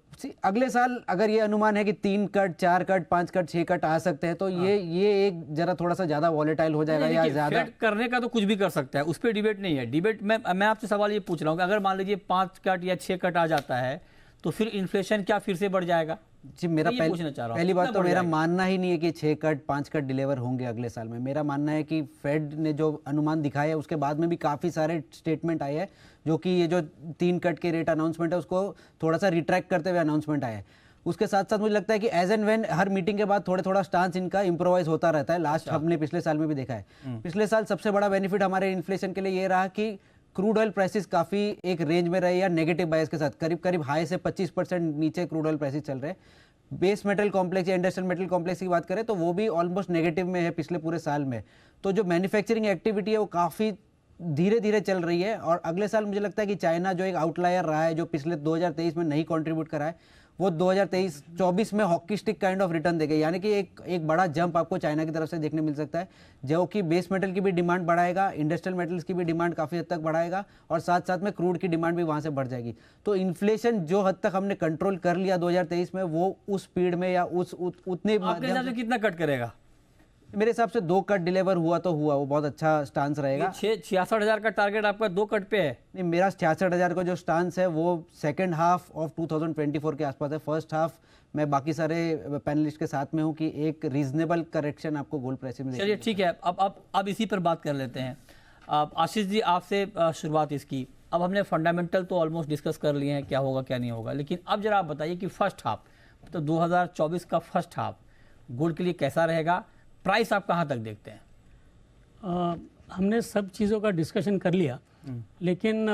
अगले साल अगर ये अनुमान है कि 3 कट, 4 कट, 5 कट, 6 कट आ सकते हैं, तो ये एक जरा थोड़ा सा ज्यादा वॉलेटाइल हो जाएगा या ज्यादा करने का तो कुछ भी कर सकता है, उस पर डिबेट नहीं है। डिबेट में मैं आपसे सवाल ये पूछ रहा हूँ कि अगर मान लीजिए 5 कट या 6 कट आ जाता है तो फिर इन्फ्लेशन क्या फिर से बढ़ जाएगा? जी, मेरा पहली बात तो मेरा मानना ही नहीं है कि 6 कट 5 कट डिलीवर होंगे अगले साल में। मेरा मानना है कि फेड ने जो अनुमान दिखाया है उसके बाद में भी काफ़ी सारे स्टेटमेंट आए हैं जो कि ये जो 3 कट के रेट अनाउंसमेंट है उसको थोड़ा सा रिट्रैक्ट करते हुए अनाउंसमेंट आए हैं। उसके साथ साथ मुझे लगता है कि एज एंड व्हेन हर मीटिंग के बाद थोड़ा स्टांस इनका इम्प्रोवाइज होता रहता है। लास्ट हमने पिछले साल में भी देखा है। पिछले साल सबसे बड़ा बेनिफिट हमारे इन्फ्लेशन के लिए ये रहा कि क्रूड ऑयल प्राइसेस काफ़ी एक रेंज में रहे या नेगेटिव बायस के साथ, करीब हाई से 25% नीचे क्रूड ऑयल प्राइसेस चल रहे हैं। बेस मेटल कॉम्प्लेक्स या इंडस्ट्रियल मेटल कॉम्प्लेक्स की बात करें तो वो भी ऑलमोस्ट नेगेटिव में है पिछले पूरे साल में। तो जो मैन्युफैक्चरिंग एक्टिविटी है वो काफ़ी धीरे धीरे चल रही है और अगले साल मुझे लगता है कि चाइना जो एक आउटलायर रहा है, जो पिछले 2023 में नहीं कंट्रीब्यूट करा है, वो 2023-24 में hockey stick kind of return देगा। यानी कि एक बड़ा जंप आपको चाइना की तरफ से देखने मिल सकता है, जो कि बेस मेटल की भी डिमांड बढ़ाएगा, इंडस्ट्रियल मेटल्स की भी डिमांड काफ़ी हद तक बढ़ाएगा और साथ साथ में क्रूड की डिमांड भी वहाँ से बढ़ जाएगी। तो इन्फ्लेशन जो हद तक हमने कंट्रोल कर लिया 2023 में, वो उस स्पीड में या उतने आपके हिसाब से कितना कट करेगा? मेरे हिसाब से 2 कट डिलीवर हुआ तो हुआ, वो बहुत अच्छा स्टांस रहेगा। 66,000 का टारगेट आपका 2 कट पे है? नहीं, मेरा 66,000 का जो स्टांस है वो सेकंड हाफ ऑफ 2024 के आसपास है। फर्स्ट हाफ मैं बाकी सारे पैनलिस्ट के साथ में हूँ कि एक रीजनेबल करेक्शन आपको गोल्ड प्राइस में। चलिए ठीक है, अब इसी पर बात कर लेते हैं। आशीष जी, आपसे शुरुआत इसकी। अब हमने फंडामेंटल तो ऑलमोस्ट डिस्कस कर लिए हैं, क्या होगा क्या नहीं होगा, लेकिन अब जरा आप बताइए कि फर्स्ट हाफ तो 2024 का फर्स्ट हाफ गोल्ड के लिए कैसा रहेगा? प्राइस आप कहाँ तक देखते हैं? हमने सब चीज़ों का डिस्कशन कर लिया, लेकिन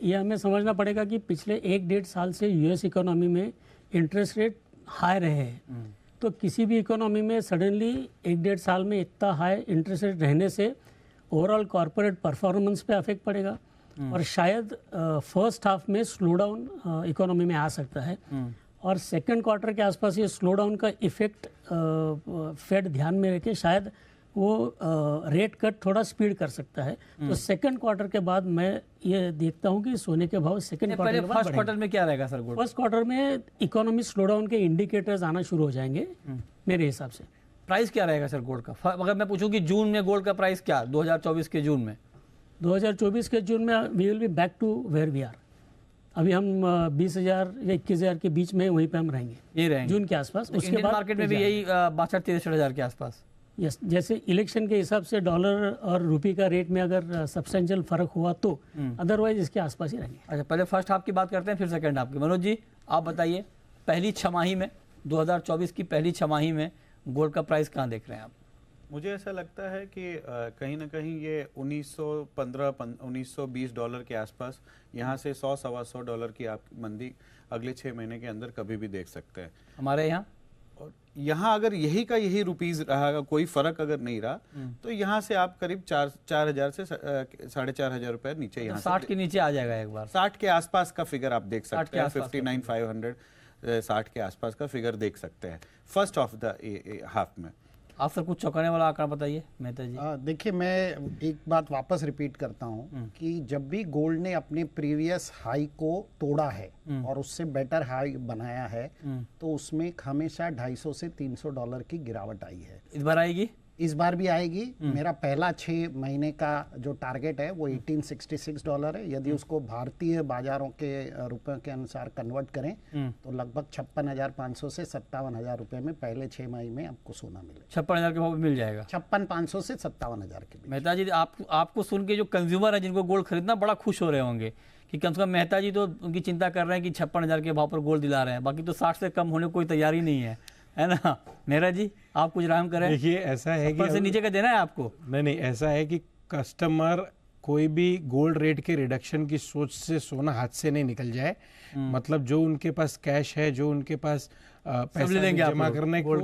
ये हमें समझना पड़ेगा कि पिछले 1-1.5 साल से यूएस इकोनॉमी में इंटरेस्ट रेट हाई रहे हैं। तो किसी भी इकोनॉमी में सडनली 1-1.5 साल में इतना हाई इंटरेस्ट रेट रहने से ओवरऑल कॉर्पोरेट परफॉर्मेंस पे अफेक्ट पड़ेगा और शायद फर्स्ट हाफ में स्लो डाउन इकोनॉमी में आ सकता है और सेकंड क्वार्टर के आसपास ये स्लो डाउन का इफेक्ट फेड ध्यान में रखे शायद वो रेट कट थोड़ा स्पीड कर सकता है। तो सेकंड क्वार्टर के बाद मैं ये देखता हूँ कि सोने के भाव सेकंड क्वार्टर के बाद फर्स्ट क्वार्टर में क्या रहेगा सर? फर्स्ट क्वार्टर में इकोनॉमी स्लो डाउन के इंडिकेटर्स आना शुरू हो जाएंगे मेरे हिसाब से। प्राइस क्या रहेगा सर गोल्ड का? अगर मैं पूछूं कि जून में गोल्ड का प्राइस क्या 2024 के जून में? 2024 के जून में we will be back to where we are. अभी हम 20,000 या 21,000 के बीच में वहीं पे हम रहेंगे, ये रहेंगे जून के आसपास। उसके बाद मार्केट में भी यही 62-63 हज़ार के आसपास। यस, जैसे इलेक्शन के हिसाब से डॉलर और रुपये का रेट में अगर सब्सटेंशियल फर्क हुआ तो, अदरवाइज इसके आसपास ही रहेंगे। अच्छा, पहले फर्स्ट हाफ की बात करते हैं, फिर सेकंड हाफ की। मनोज जी, आप बताइए, पहली छमाही में 2024 की पहली छमाही में गोल्ड का प्राइस कहाँ देख रहे हैं आप? मुझे ऐसा लगता है कि कहीं ना कहीं ये 1915-1920 डॉलर के आसपास, यहाँ से 100-125 डॉलर की आप मंदी अगले 6 महीने के अंदर कभी भी देख सकते हैं हमारे यहाँ। और यहाँ अगर यही का यही रुपीज रहा, कोई फर्क अगर नहीं रहा, तो यहाँ से आप करीब 4,000 से 4,500 रुपए नीचे, यहाँ 60 के नीचे आ जाएगा एक बार। 60 के आसपास का फिगर आप देख 60 सकते के हैं, आसपास का 59,500 60 के आसपास का फिगर देख सकते हैं फर्स्ट ऑफ द हाफ में। आप सर कुछ चौंकाने वाला आंकड़ा बताइए मेहता जी। देखिए, मैं एक बात वापस रिपीट करता हूँ कि जब भी गोल्ड ने अपने प्रीवियस हाई को तोड़ा है और उससे बेटर हाई बनाया है, तो उसमें हमेशा 250 से 300 डॉलर की गिरावट आई है। इस बार आएगी? इस बार भी आएगी। मेरा पहला 6 महीने का जो टारगेट है वो 1866 डॉलर है। यदि उसको भारतीय बाजारों के रुपयों के अनुसार कन्वर्ट करें तो लगभग 56,500 से 57,000 रुपए में पहले 6 महीने में आपको सोना मिले। 56,000 के भाव में मिल जाएगा। 56,500 से 57,000 के बीच। मेहता जी, आपको सुन के जो कंज्यूमर है जिनको गोल्ड खरीदना, बड़ा खुश हो रहे होंगे कि कम से कम मेहता जी तो उनकी चिंता कर रहे हैं कि 56,000 के भाव पर गोल्ड दिला रहे हैं, बाकी तो 60 से कम होने को कोई तैयारी नहीं है ना? मेहरा जी, आप कुछ राम करें। देखिए, ऐसा है कि से नीचे का देना है आपको। नहीं, ऐसा है कि कस्टमर कोई भी गोल्ड रेट के रिडक्शन की सोच से सोना हाथ से नहीं निकल जाए। मतलब जो उनके पास कैश है, जो उनके पास पैसा जमा करने को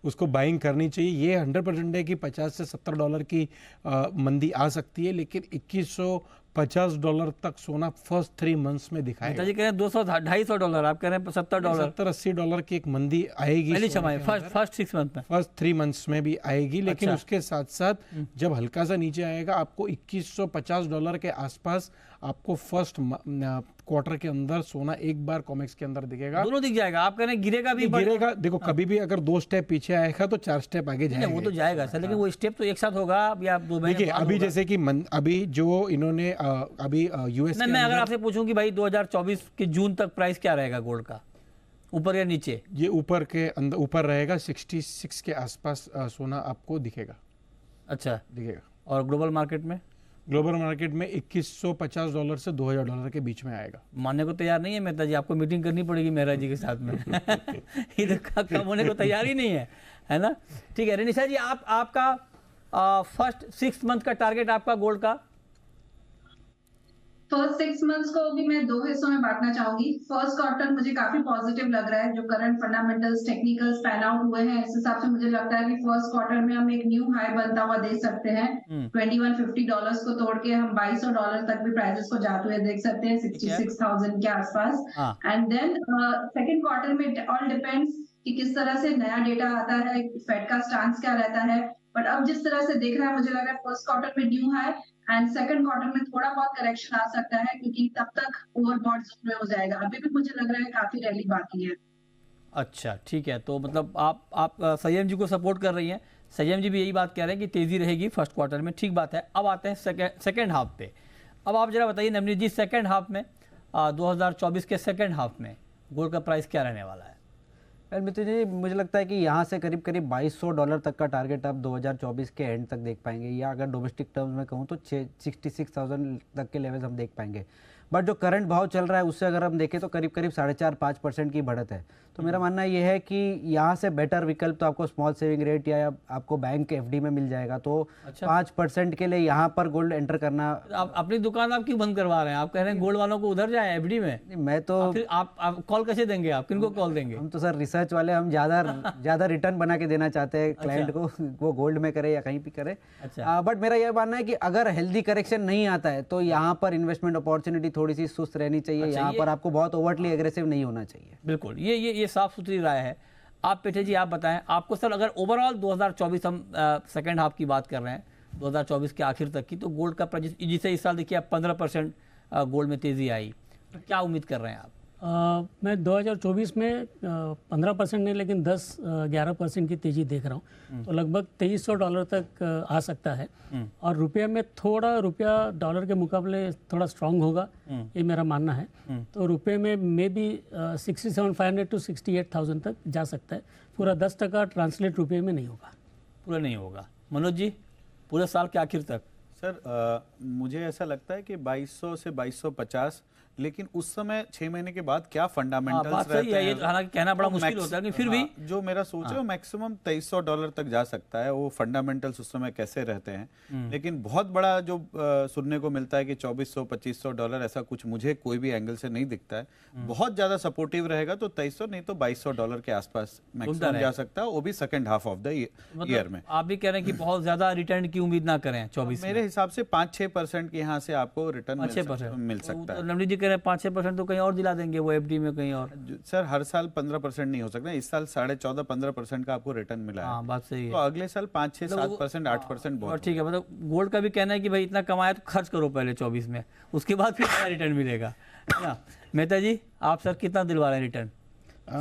उसको बाइंग करनी चाहिए। ये 100% है कि 50 से 70 डॉलर की मंदी आ सकती है, लेकिन 2150 डॉलर तक सोना फर्स्ट 3 मंथ्स में दिखाएगा। मेहता जी कह रहे हैं 200-250 डॉलर, आप कह रहे हैं 70 डॉलर। 70-80 डॉलर की एक मंदी आएगी पहली छमाही, फर्स्ट 6 मंथ में, फर्स्ट 3 मंथ्स में भी आएगी। लेकिन अच्छा। उसके साथ साथ जब हल्का सा नीचे आएगा, आपको 2150 डॉलर के आसपास आपको फर्स्ट क्वार्टर के अंदर सोना एक बार कॉमेक्स के अंदर दिखेगा। दोनों दिख जाएगा। आप कह रहे हैं गिरेगा भी, गिरेगा। देखो, कभी भी अगर 2 स्टेप पीछे आएगा तो 4 स्टेप आगे जाएगा। वो तो जाएगा सर, लेकिन वो स्टेप तो एक साथ होगा या 2 महीने देखिए, बाद अभी होगा? जैसे कि अभी जो इन्होंने अभी यूएस नहीं, मैं अगर आपसे पूछूं कि भाई 2024 के जून तक प्राइस क्या रहेगा गोल्ड का, ऊपर या नीचे? ये ऊपर के अंदर ऊपर रहेगा, 66 के आसपास सोना आपको दिखेगा। अच्छा, दिखेगा। और ग्लोबल मार्केट में? ग्लोबल मार्केट में 2150 डॉलर से 2000 डॉलर के बीच में आएगा। मानने को तैयार नहीं है मेहता जी, आपको मीटिंग करनी पड़ेगी मेहरा जी के साथ में। इधर कम होने को तैयार ही नहीं है ना? ठीक है रेनिशा जी, आपका फर्स्ट 6 मंथ का टारगेट आपका गोल्ड का? फर्स्ट 6 मंथ्स को भी मैं 2 हिस्सों में बांटना चाहूंगी। फर्स्ट क्वार्टर मुझे काफी पॉजिटिव लग रहा है, जो current fundamentals technicals pan out हुए हैं, इस हिसाब से मुझे लगता है कि फर्स्ट क्वार्टर में हम एक न्यू हाई बनता हुआ देख सकते हैं। 2150 डॉलर्स को तोड़ के हम 2200 डॉलर तक भी प्राइसेस को जाते हुए देख सकते हैं, 66,000 के आसपास। एंड देन सेकेंड क्वार्टर में ऑल डिपेंड्स कि किस तरह से नया डेटा आता है, फेड का स्टांस क्या रहता है। बट अब जिस तरह से देख रहा है, मुझे लग रहा है फर्स्ट क्वार्टर में new high and second quarter में थोड़ा बहुत करेक्शन आ सकता है, क्योंकि तब तक ओवरबॉट जोन में हो जाएगा। अभी भी मुझे लग रहा है काफी रैली बाकी है। अच्छा, ठीक है। तो मतलब आप संयम जी को सपोर्ट कर रही हैं। संयम जी भी यही बात कह रहे हैं कि तेजी रहेगी फर्स्ट क्वार्टर में, ठीक बात है। अब आते हैं सेकेंड हाफ पे। अब आप जरा बताइए नवनीत जी, सेकेंड हाफ में 2024 के सेकेंड हाफ में गोल्ड का प्राइस क्या रहने वाला है? मित्र जी, मुझे लगता है कि यहाँ से करीब 2200 डॉलर तक का टारगेट आप 2024 के एंड तक देख पाएंगे, या अगर डोमेस्टिक टर्म्स में कहूँ तो 66,000 तक के लेवल्स हम देख पाएंगे। बट जो करंट भाव चल रहा है उससे अगर हम देखें तो करीब 4.5-5% की बढ़त है। तो मेरा मानना ये है कि यहाँ से बेटर विकल्प तो आपको स्मॉल सेविंग रेट या आपको बैंक एफडी में मिल जाएगा। तो 5% के लिए यहाँ पर गोल्ड एंटर करना। आप अपनी दुकान आप क्यों बंद करवा रहे हैं? आप कह रहे हैं गोल्ड वालों को उधर जाए एफडी में। मैं तो फिर आप कॉल कैसे देंगे? आप किनको कॉल देंगे? हम तो सर रिसर्च वाले, हम ज़्यादा रिटर्न बना के देना चाहते हैं क्लाइंट को, वो गोल्ड में करे या कहीं भी करे। बट मेरा यह मानना है कि अगर हेल्दी करेक्शन नहीं आता है तो यहाँ पर इन्वेस्टमेंट अपॉर्चुनिटी थोड़ी सी सुस्त रहनी चाहिए। यहाँ पर आपको बहुत ओवरटली एग्रेसिव नहीं होना चाहिए। बिल्कुल, ये साफ सुथरी राय है। आप पेठे जी, आप बताएं, आपको सर अगर ओवरऑल 2024 हम सेकेंड हाफ की बात कर रहे हैं, 2024 के आखिर तक की, तो गोल्ड का प्राइस जिसे इस साल देखिए 15% गोल्ड में तेजी आई, तो क्या उम्मीद कर रहे हैं आप? मैं 2024 में 15% नहीं लेकिन 10-11% की तेज़ी देख रहा हूँ। तो लगभग 2300 डॉलर तक आ सकता है। और रुपये में थोड़ा रुपया डॉलर के मुकाबले थोड़ा स्ट्रांग होगा, ये मेरा मानना है। तो रुपये में मे बी 67,500 to 68,000 तक जा सकता है। पूरा 10% ट्रांसलेट रुपये में नहीं होगा। पूरा नहीं होगा। मनोज जी, पूरे साल के आखिर तक? सर मुझे ऐसा लगता है कि 2200 से 2250, लेकिन उस समय 6 महीने के बाद क्या फंडामेंटल्स बात सही रहते है, ये हैं, हालांकि कहना बड़ा वो मुश्किल होता है, लेकिन फिर भी हाँ, जो मेरा सोच है वो मैक्सिमम $2300 तक जा सकता है। वो फंडामेंटल्स उस समय कैसे रहते हैं, लेकिन बहुत बड़ा जो सुनने को मिलता है कि $2400-2500, ऐसा कुछ मुझे कोई भी एंगल से नहीं दिखता है। बहुत ज्यादा सपोर्टिव रहेगा तो 2300 नहीं तो $2200 के आसपास मैक्सिमम जा सकता है, वो भी second half of the year में। आप भी कह रहे हैं कि बहुत ज्यादा रिटर्न की उम्मीद ना करें 24 मेरे हिसाब से 5-6% के यहाँ से आपको रिटर्न मिल सकता है। नवनीत जी कह रहे हैं 5-6% तो कहीं और दिला देंगे वो एफडी में कहीं और। सर हर साल 15% नहीं हो सकता, इस साल 14.5-15% का आपको रिटर्न मिला है। हाँ, बात सही तो है। अगले साल 5-6-7%, 8% और बहुत ठीक है, मतलब गोल्ड का भी कहना है कि भाई इतना कमाया तो खर्च करो पहले 24 में, उसके बाद फिर क्या रिटर्न मिलेगा, है ना? मेहता जी, आप सर कितना दिलवा रहे हैं रिटर्न?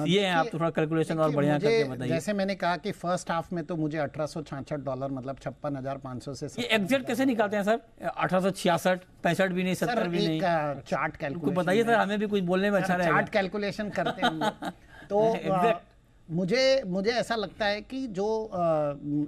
ये हैं आप, तो थोड़ा कैलकुलेशन और बढ़िया करके बताइए। जैसे मैंने कहा कि फर्स्ट हाफ में तो मुझे $1866 मतलब 56,500 से ये एग्जैक्ट कैसे निकालते हैं सर? 1866, 65 भी नहीं, 70 भी नहीं? चार्ट कुछ कैलकुलेशन बताइए सर, हमें भी कुछ बोलने में अच्छा रहेगा। चार्ट कैलकुलेशन करते हैं हम लोग। तो मुझे ऐसा लगता है कि जो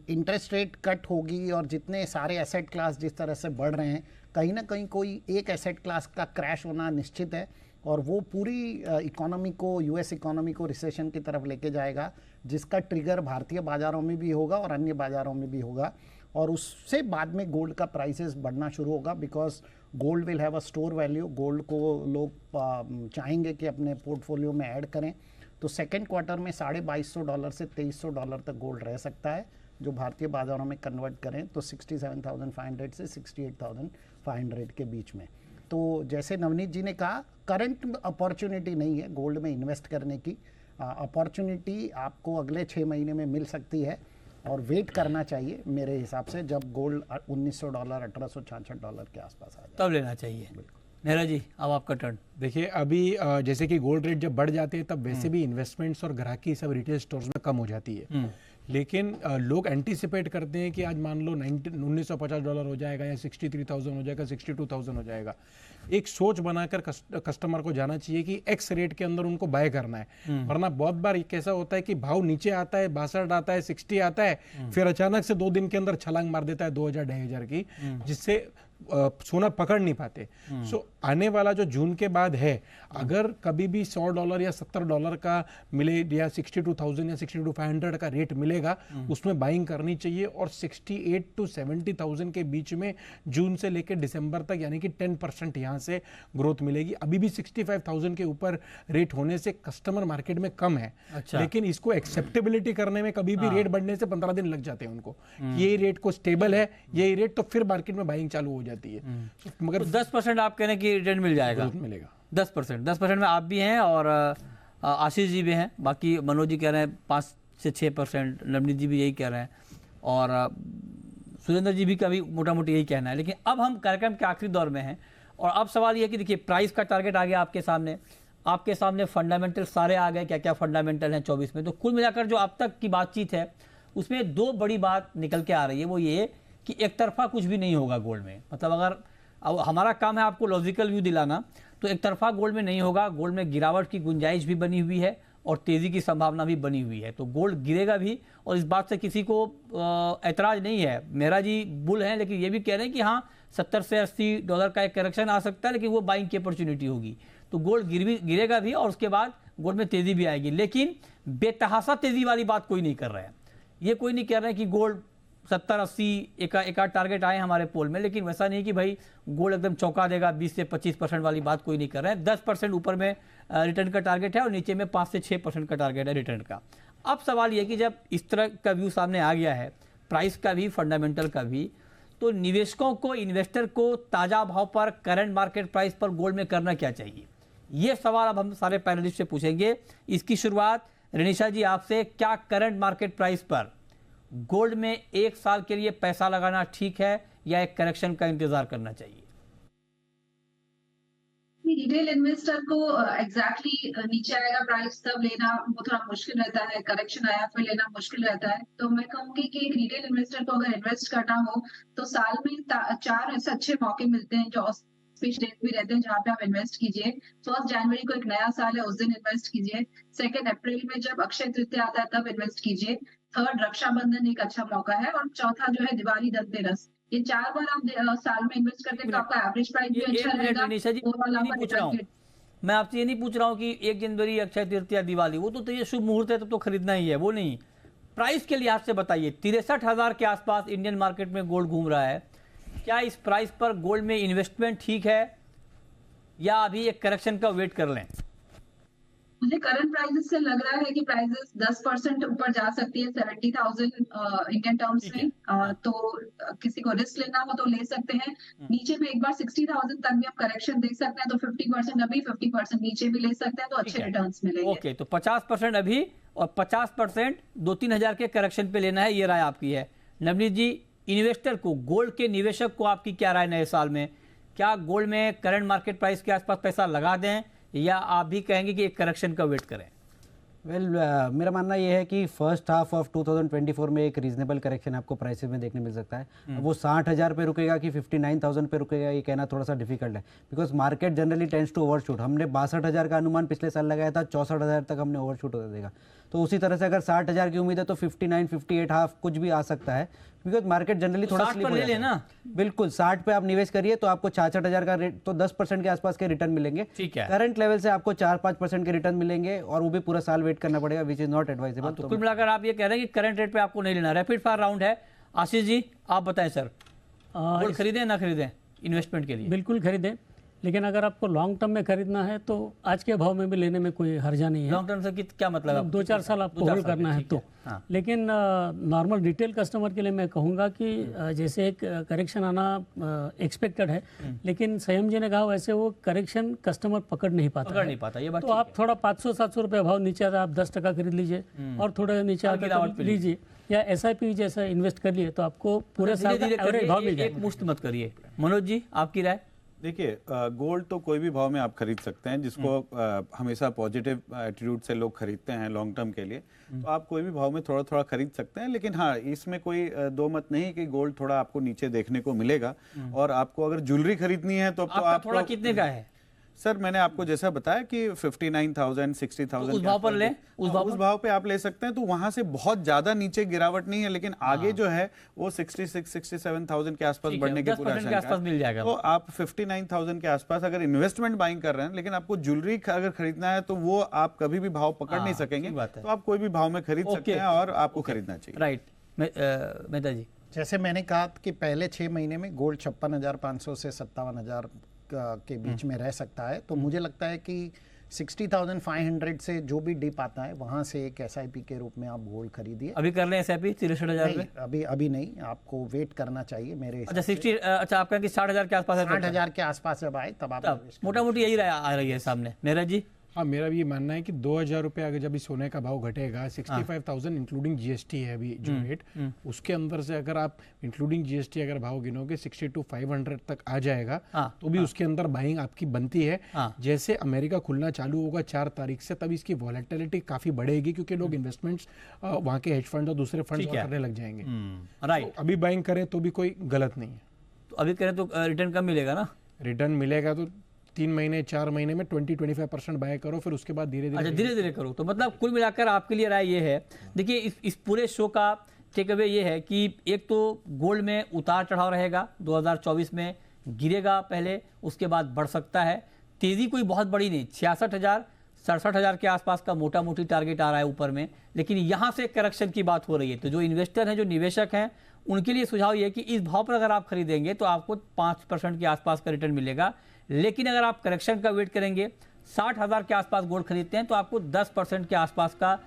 इंटरेस्ट रेट कट होगी और जितने सारे एसेट क्लास जिस तरह से बढ़ रहे हैं, कहीं ना कहीं कोई एक एसेट क्लास का क्रैश होना निश्चित है, और वो पूरी इकोनॉमी को, यूएस इकोनॉमी को रिसेशन की तरफ लेके जाएगा, जिसका ट्रिगर भारतीय बाज़ारों में भी होगा और अन्य बाज़ारों में भी होगा, और उससे बाद में गोल्ड का प्राइसेस बढ़ना शुरू होगा, because gold will have a store value. Gold को लोग चाहेंगे कि अपने पोर्टफोलियो में ऐड करें, तो सेकेंड क्वार्टर में $2250 से $2300 तक गोल्ड रह सकता है, जो भारतीय बाज़ारों में कन्वर्ट करें तो 67,500 से 68,500 के बीच में। तो जैसे नवनीत जी ने कहा, करंट अपॉर्चुनिटी नहीं है गोल्ड में इन्वेस्ट करने की। अपॉर्चुनिटी आपको अगले 6 महीने में मिल सकती है, और वेट करना चाहिए मेरे हिसाब से, जब गोल्ड $1900 $1866 के आसपास आ जाए तब लेना चाहिए। नेहरा जी, अब आपका टर्न। देखिए अभी जैसे कि गोल्ड रेट जब बढ़ जाते हैं तब वैसे भी इन्वेस्टमेंट्स और ग्राहकी सब रिटेल स्टोर्स में कम हो जाती है, लेकिन लोग एंटीसिपेट करते हैं कि आज मान लो $1950 हो जाएगा या 63,000 हो जाएगा, 62,000 हो जाएगा। एक सोच बनाकर कस्टमर को जाना चाहिए कि एक्स रेट के अंदर उनको बाय करना है, वरना बहुत बार कैसा होता है कि भाव नीचे आता है, 62 आता है, 60 आता है, फिर अचानक से 2 दिन के अंदर छलांग मार देता है 2,000-2,500 की, जिससे सोना पकड़ नहीं पाते। सो आने वाला जो जून के बाद है, अगर कभी भी $100 या $70 का मिले या 62,000 या 62,500 का रेट मिलेगा, उसमें बाइंग करनी चाहिए, और 68 to 70,000 के बीच में जून से लेकर दिसंबर तक यानी कि 10% यहाँ से ग्रोथ मिलेगी। अभी भी 65,000 के ऊपर रेट होने से कस्टमर मार्केट में कम है। अच्छा। लेकिन इसको एक्सेप्टेबिलिटी करने में कभी भी रेट बढ़ने से 15 दिन लग जाते हैं उनको, ये रेट को स्टेबल है यही रेट, तो फिर मार्केट में बाइंग चालू हो जाती है। मगर तो 10% आप कह रहे हैं कि रिटर्न मिल जाएगा? मिलेगा 10% में आप भी हैं और आशीष जी भी हैं, बाकी मनोज जी कह रहे हैं 5 से 6%, नवनीत जी भी यही कह रहे हैं, और सुरेंद्र जी भी का भी मोटा मोटी यही कहना है। लेकिन अब हम कार्यक्रम के आखिरी दौर में हैं, और अब सवाल यह कि देखिए प्राइस का टारगेट आ गया आपके सामने फंडामेंटल सारे आ गए, क्या क्या फंडामेंटल हैं 24 में। तो कुल मिलाकर जो अब तक की बातचीत है उसमें 2 बड़ी बात निकल के आ रही है, वो ये कि एक तरफा कुछ भी नहीं होगा गोल्ड में। मतलब अगर अब हमारा काम है आपको लॉजिकल व्यू दिलाना, तो एक तरफा गोल्ड में नहीं होगा। गोल्ड में गिरावट की गुंजाइश भी बनी हुई है और तेज़ी की संभावना भी बनी हुई है, तो गोल्ड गिरेगा भी, और इस बात से किसी को ऐतराज़ नहीं है। मेरा जी बुल हैं, लेकिन ये भी कह रहे हैं कि हाँ $70 से $80 का एक करेक्शन आ सकता है, लेकिन वो बाइंग की अपॉर्चुनिटी होगी। तो गोल्ड गिरेगा भी, और उसके बाद गोल्ड में तेज़ी भी आएगी, लेकिन बेतहासा तेज़ी वाली बात कोई नहीं कर रहा है। ये कोई नहीं कह रहा है कि गोल्ड 70-80 एक टारगेट आए हमारे पोल में, लेकिन वैसा नहीं कि भाई गोल्ड एकदम चौंका देगा। 20 से 25% वाली बात कोई नहीं कर रहा है। 10% ऊपर में रिटर्न का टारगेट है, और नीचे में 5 से 6% का टारगेट है रिटर्न का। अब सवाल यह कि जब इस तरह का व्यू सामने आ गया है, प्राइस का भी, फंडामेंटल का भी, तो निवेशकों को, इन्वेस्टर को ताज़ा भाव पर, करंट मार्केट प्राइस पर गोल्ड में करना क्या चाहिए, ये सवाल अब हम सारे पैनलिस्ट से पूछेंगे। इसकी शुरुआत रेनिशा जी आपसे, क्या करंट मार्केट प्राइस पर गोल्ड में 1 साल के लिए पैसा लगाना ठीक है, या एक करेक्शन का इंतजार करना चाहिए? रिटेल इन्वेस्टर को एग्जैक्टली नीचे आएगा प्राइस तब लेना वो थोड़ा मुश्किल रहता है, करेक्शन आया फिर लेना मुश्किल रहता है। तो मैं कहूंगी कि एक रिटेल इन्वेस्टर को अगर इन्वेस्ट करना हो तो साल में 4 ऐसे अच्छे मौके मिलते हैं जो ऑस्पिशियस डेट भी रहते हैं जहाँ पे आप इन्वेस्ट कीजिए। 1 जनवरी को एक नया साल है, उस दिन इन्वेस्ट कीजिए। 2 अप्रैल में जब अक्षय तृतीया आता है तब इन्वेस्ट कीजिए। थर्ड रक्षाबंधन एक अच्छा मौका है, और चौथा जो है दिवाली, धनतेरस। ये 4 बार आप साल में इन्वेस्ट करते हैं तो आपका एवरेज प्राइस भी अच्छा रहेगा। निशा जी, ओवरऑल ये नहीं आपका पूछ रहा हूँ, रिटर्न मैं आपसे ये नहीं पूछ रहा हूँ कि 1 जनवरी, अक्षय तृतीया, दिवाली, वो तो ये शुभ मुहूर्त है, तब तो खरीदना ही है, वो नहीं। प्राइस के लिहाज से बताइए, 63,000 के आसपास इंडियन मार्केट में गोल्ड घूम रहा है, क्या इस प्राइस पर गोल्ड में इन्वेस्टमेंट ठीक है या अभी एक करेक्शन का वेट कर लें? मुझे करंट प्राइसेस से लग रहा है कि प्राइसेस 10% ऊपर जा सकती है 70,000 इंडियन टर्म्स में। तो किसी को रिस्क लेना हो तो ले सकते हैं। नीचे भी एक बार 60,000 तक भी हम करेक्शन देख सकते हैं, तो 50% अभी, 50% नीचे भी ले सकते हैं, तो अच्छे रिटर्न्स मिलेंगे। ओके, तो 50% अभी और 50% 2-3 हजार के करेक्शन पे लेना है, ये राय आपकी है। नवनीत जी, इन्वेस्टर को, गोल्ड के निवेशक को आपकी क्या राय नए साल में? क्या गोल्ड में करंट मार्केट प्राइस के आसपास पैसा लगा दें या आप भी कहेंगे कि एक करेक्शन का वेट करें? मेरा मानना यह है कि फर्स्ट हाफ ऑफ 2024 में एक रीजनेबल करेक्शन आपको प्राइसेस में देखने मिल सकता है। वो 60,000 पे रुकेगा कि 59,000 पे रुकेगा, ये कहना थोड़ा सा डिफिकल्ट है, because market generally tends to overshoot. हमने 62,000 का अनुमान पिछले साल लगाया था, 64,000 तक हमने ओवरशूट होता देगा। तो उसी तरह से अगर 60,000 की उम्मीद है तो 59, 58 हाफ कुछ भी आ सकता है, बिकॉज मार्केट जनरली थोड़ा स्लिप हो जाता है। बिल्कुल 60 पे आप निवेश करिए तो आपको 66,000 का रेट, तो 10% के आसपास के रिटर्न मिलेंगे। ठीक है, करंट लेवल से आपको 4-5% के रिटर्न मिलेंगे, और वो भी पूरा साल वेट करना पड़ेगा, विच इज नॉट एडवाइजेबल। तो कुल मिलाकर आप ये कह रहे हैं कि करंट रेट पे आपको नहीं लेना। रैपिड फायर राउंड है, आशीष जी आप बताएं सर, गोल्ड खरीदें ना खरीदें इन्वेस्टमेंट के लिए? बिल्कुल खरीदें, लेकिन अगर आपको लॉन्ग टर्म में खरीदना है तो आज के भाव में भी लेने में कोई हर्जा नहीं है। लॉन्ग टर्म से क्या मतलब? 2-4 साल आपको होल्ड करना है तो। लेकिन नॉर्मल रिटेल कस्टमर के लिए मैं कहूँगा कि जैसे एक करेक्शन आना एक्सपेक्टेड है, लेकिन संयम जी ने कहा वैसे वो करेक्शन कस्टमर पकड़ नहीं पाता ये बात। तो आप थोड़ा 500-700 रुपये भाव नीचे आता, आप 10% खरीद लीजिए और थोड़ा नीचे आता लीजिए, या SIP जैसा इन्वेस्ट कर लिए तो आपको पूरे साल का एवरेज भाव मिल जाएगा। एक मुश्त मत करिए। मनोज जी आपकी राय? देखिए, गोल्ड तो कोई भी भाव में आप खरीद सकते हैं, जिसको हमेशा पॉजिटिव एटीट्यूड से लोग खरीदते हैं लॉन्ग टर्म के लिए, तो आप कोई भी भाव में थोड़ा थोड़ा खरीद सकते हैं। लेकिन हाँ, इसमें कोई दो मत नहीं कि गोल्ड थोड़ा आपको नीचे देखने को मिलेगा। और आपको अगर ज्वेलरी खरीदनी है तो आप थोड़ा कितने का है? सर मैंने आपको जैसा बताया कि 59,000, 60,000 उस भाव पर ले, उस भाव पे आप ले सकते हैं। तो वहां से बहुत ज्यादा नीचे गिरावट नहीं है, लेकिन आगे जो है वो 66, 67,000 के आसपास बढ़ने की पूरा के आसपास मिल जाएगा। तो आप 59,000 के आसपास अगर इन्वेस्टमेंट बाइंग कर रहे हैं, लेकिन आपको ज्वेलरी अगर खरीदना है तो वो आप कभी भी भाव पकड़ नहीं सकेंगे, तो आप कोई भी भाव में खरीद सकते हैं और आपको खरीदना चाहिए। राइट मेहता जी, जैसे मैंने कहा कि पहले 6 महीने में गोल्ड 56,500 से 57,000 के बीच में रह सकता है, तो मुझे लगता है कि 60,500 से जो भी डिप आता है वहां से एक SIP के रूप में आप गोल्ड खरीदिए। अभी कर लें SIP 63,000 में? अभी नहीं, आपको वेट करना चाहिए मेरे हिसाब से। 60, अच्छा आपका कि 60,000 के आसपास है? 60,000 के आसपास जब आए तब आप मोटा मोटी यही आ रही है सामने। मेरा जी? हाँ, मेरा भी ये मानना है कि 2,000 रुपये अगर जब इस सोने का भाव घटेगा, 65,000 इंक्लूडिंग GST है अभी जो रेट, उसके अंदर से अगर आप इंक्लूडिंग GST अगर भाव गिनोगे 62,500 तक आ जाएगा, तो भी उसके अंदर बाइंग आपकी बनती है। जैसे अमेरिका खुलना चालू होगा 4 तारीख से, तब इसकी वॉलेटिलिटी काफी बढ़ेगी, क्योंकि लोग इन्वेस्टमेंट्स वहाँ के हेज फंड और दूसरे फंड करने लग जाएंगे। राइट, अभी बाइंग करें तो भी कोई गलत नहीं है। तो अभी करें तो रिटर्न कम मिलेगा ना? रिटर्न मिलेगा तो 3 महीने 4 महीने में 20-25% बाय करो, फिर उसके बाद धीरे धीरे करो। तो मतलब कुल मिलाकर आपके लिए राय ये है, देखिए इस पूरे शो का टेक अवे ये है कि एक तो गोल्ड में उतार चढ़ाव रहेगा, 2024 में गिरेगा पहले, उसके बाद बढ़ सकता है। तेजी कोई बहुत बड़ी नहीं, 66,000 67,000 के आसपास का मोटा मोटी टारगेट आ रहा है ऊपर में, लेकिन यहाँ से करेक्शन की बात हो रही है। तो जो इन्वेस्टर हैं, जो निवेशक हैं, उनके लिए सुझाव ये है कि इस भाव पर अगर आप खरीदेंगे तो आपको 5% के आसपास का रिटर्न मिलेगा। लेकिन अगर आप करेक्शन का वेट करेंगे, 60,000 के आसपास गोल्ड खरीदते हैं तो आपको 10% के आसपास का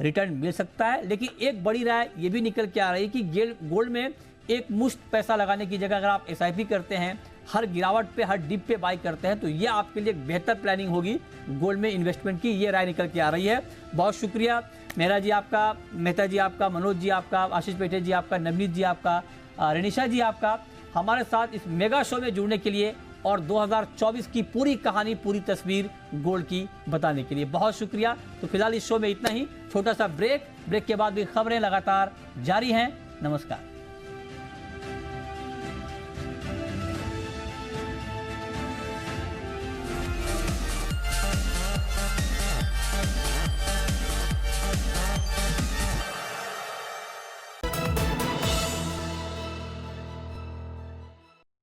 रिटर्न मिल सकता है। लेकिन एक बड़ी राय ये भी निकल के आ रही है कि गोल्ड में एक मुश्त पैसा लगाने की जगह अगर आप SIP करते हैं, हर गिरावट पे, हर डिप पे बाई करते हैं, तो ये आपके लिए एक बेहतर प्लानिंग होगी गोल्ड में इन्वेस्टमेंट की। ये राय निकल के आ रही है। बहुत शुक्रिया मेहरा जी आपका, मेहता जी आपका, मनोज जी आपका, आशीष पेटे जी आपका, नवनीत जी आपका, रेनिशा जी आपका, हमारे साथ इस मेगा शो में जुड़ने के लिए और 2024 की पूरी कहानी, पूरी तस्वीर गोल्ड की बताने के लिए बहुत शुक्रिया। तो फिलहाल इस शो में इतना ही, छोटा सा ब्रेक के बाद भी खबरें लगातार जारी हैं। नमस्कार।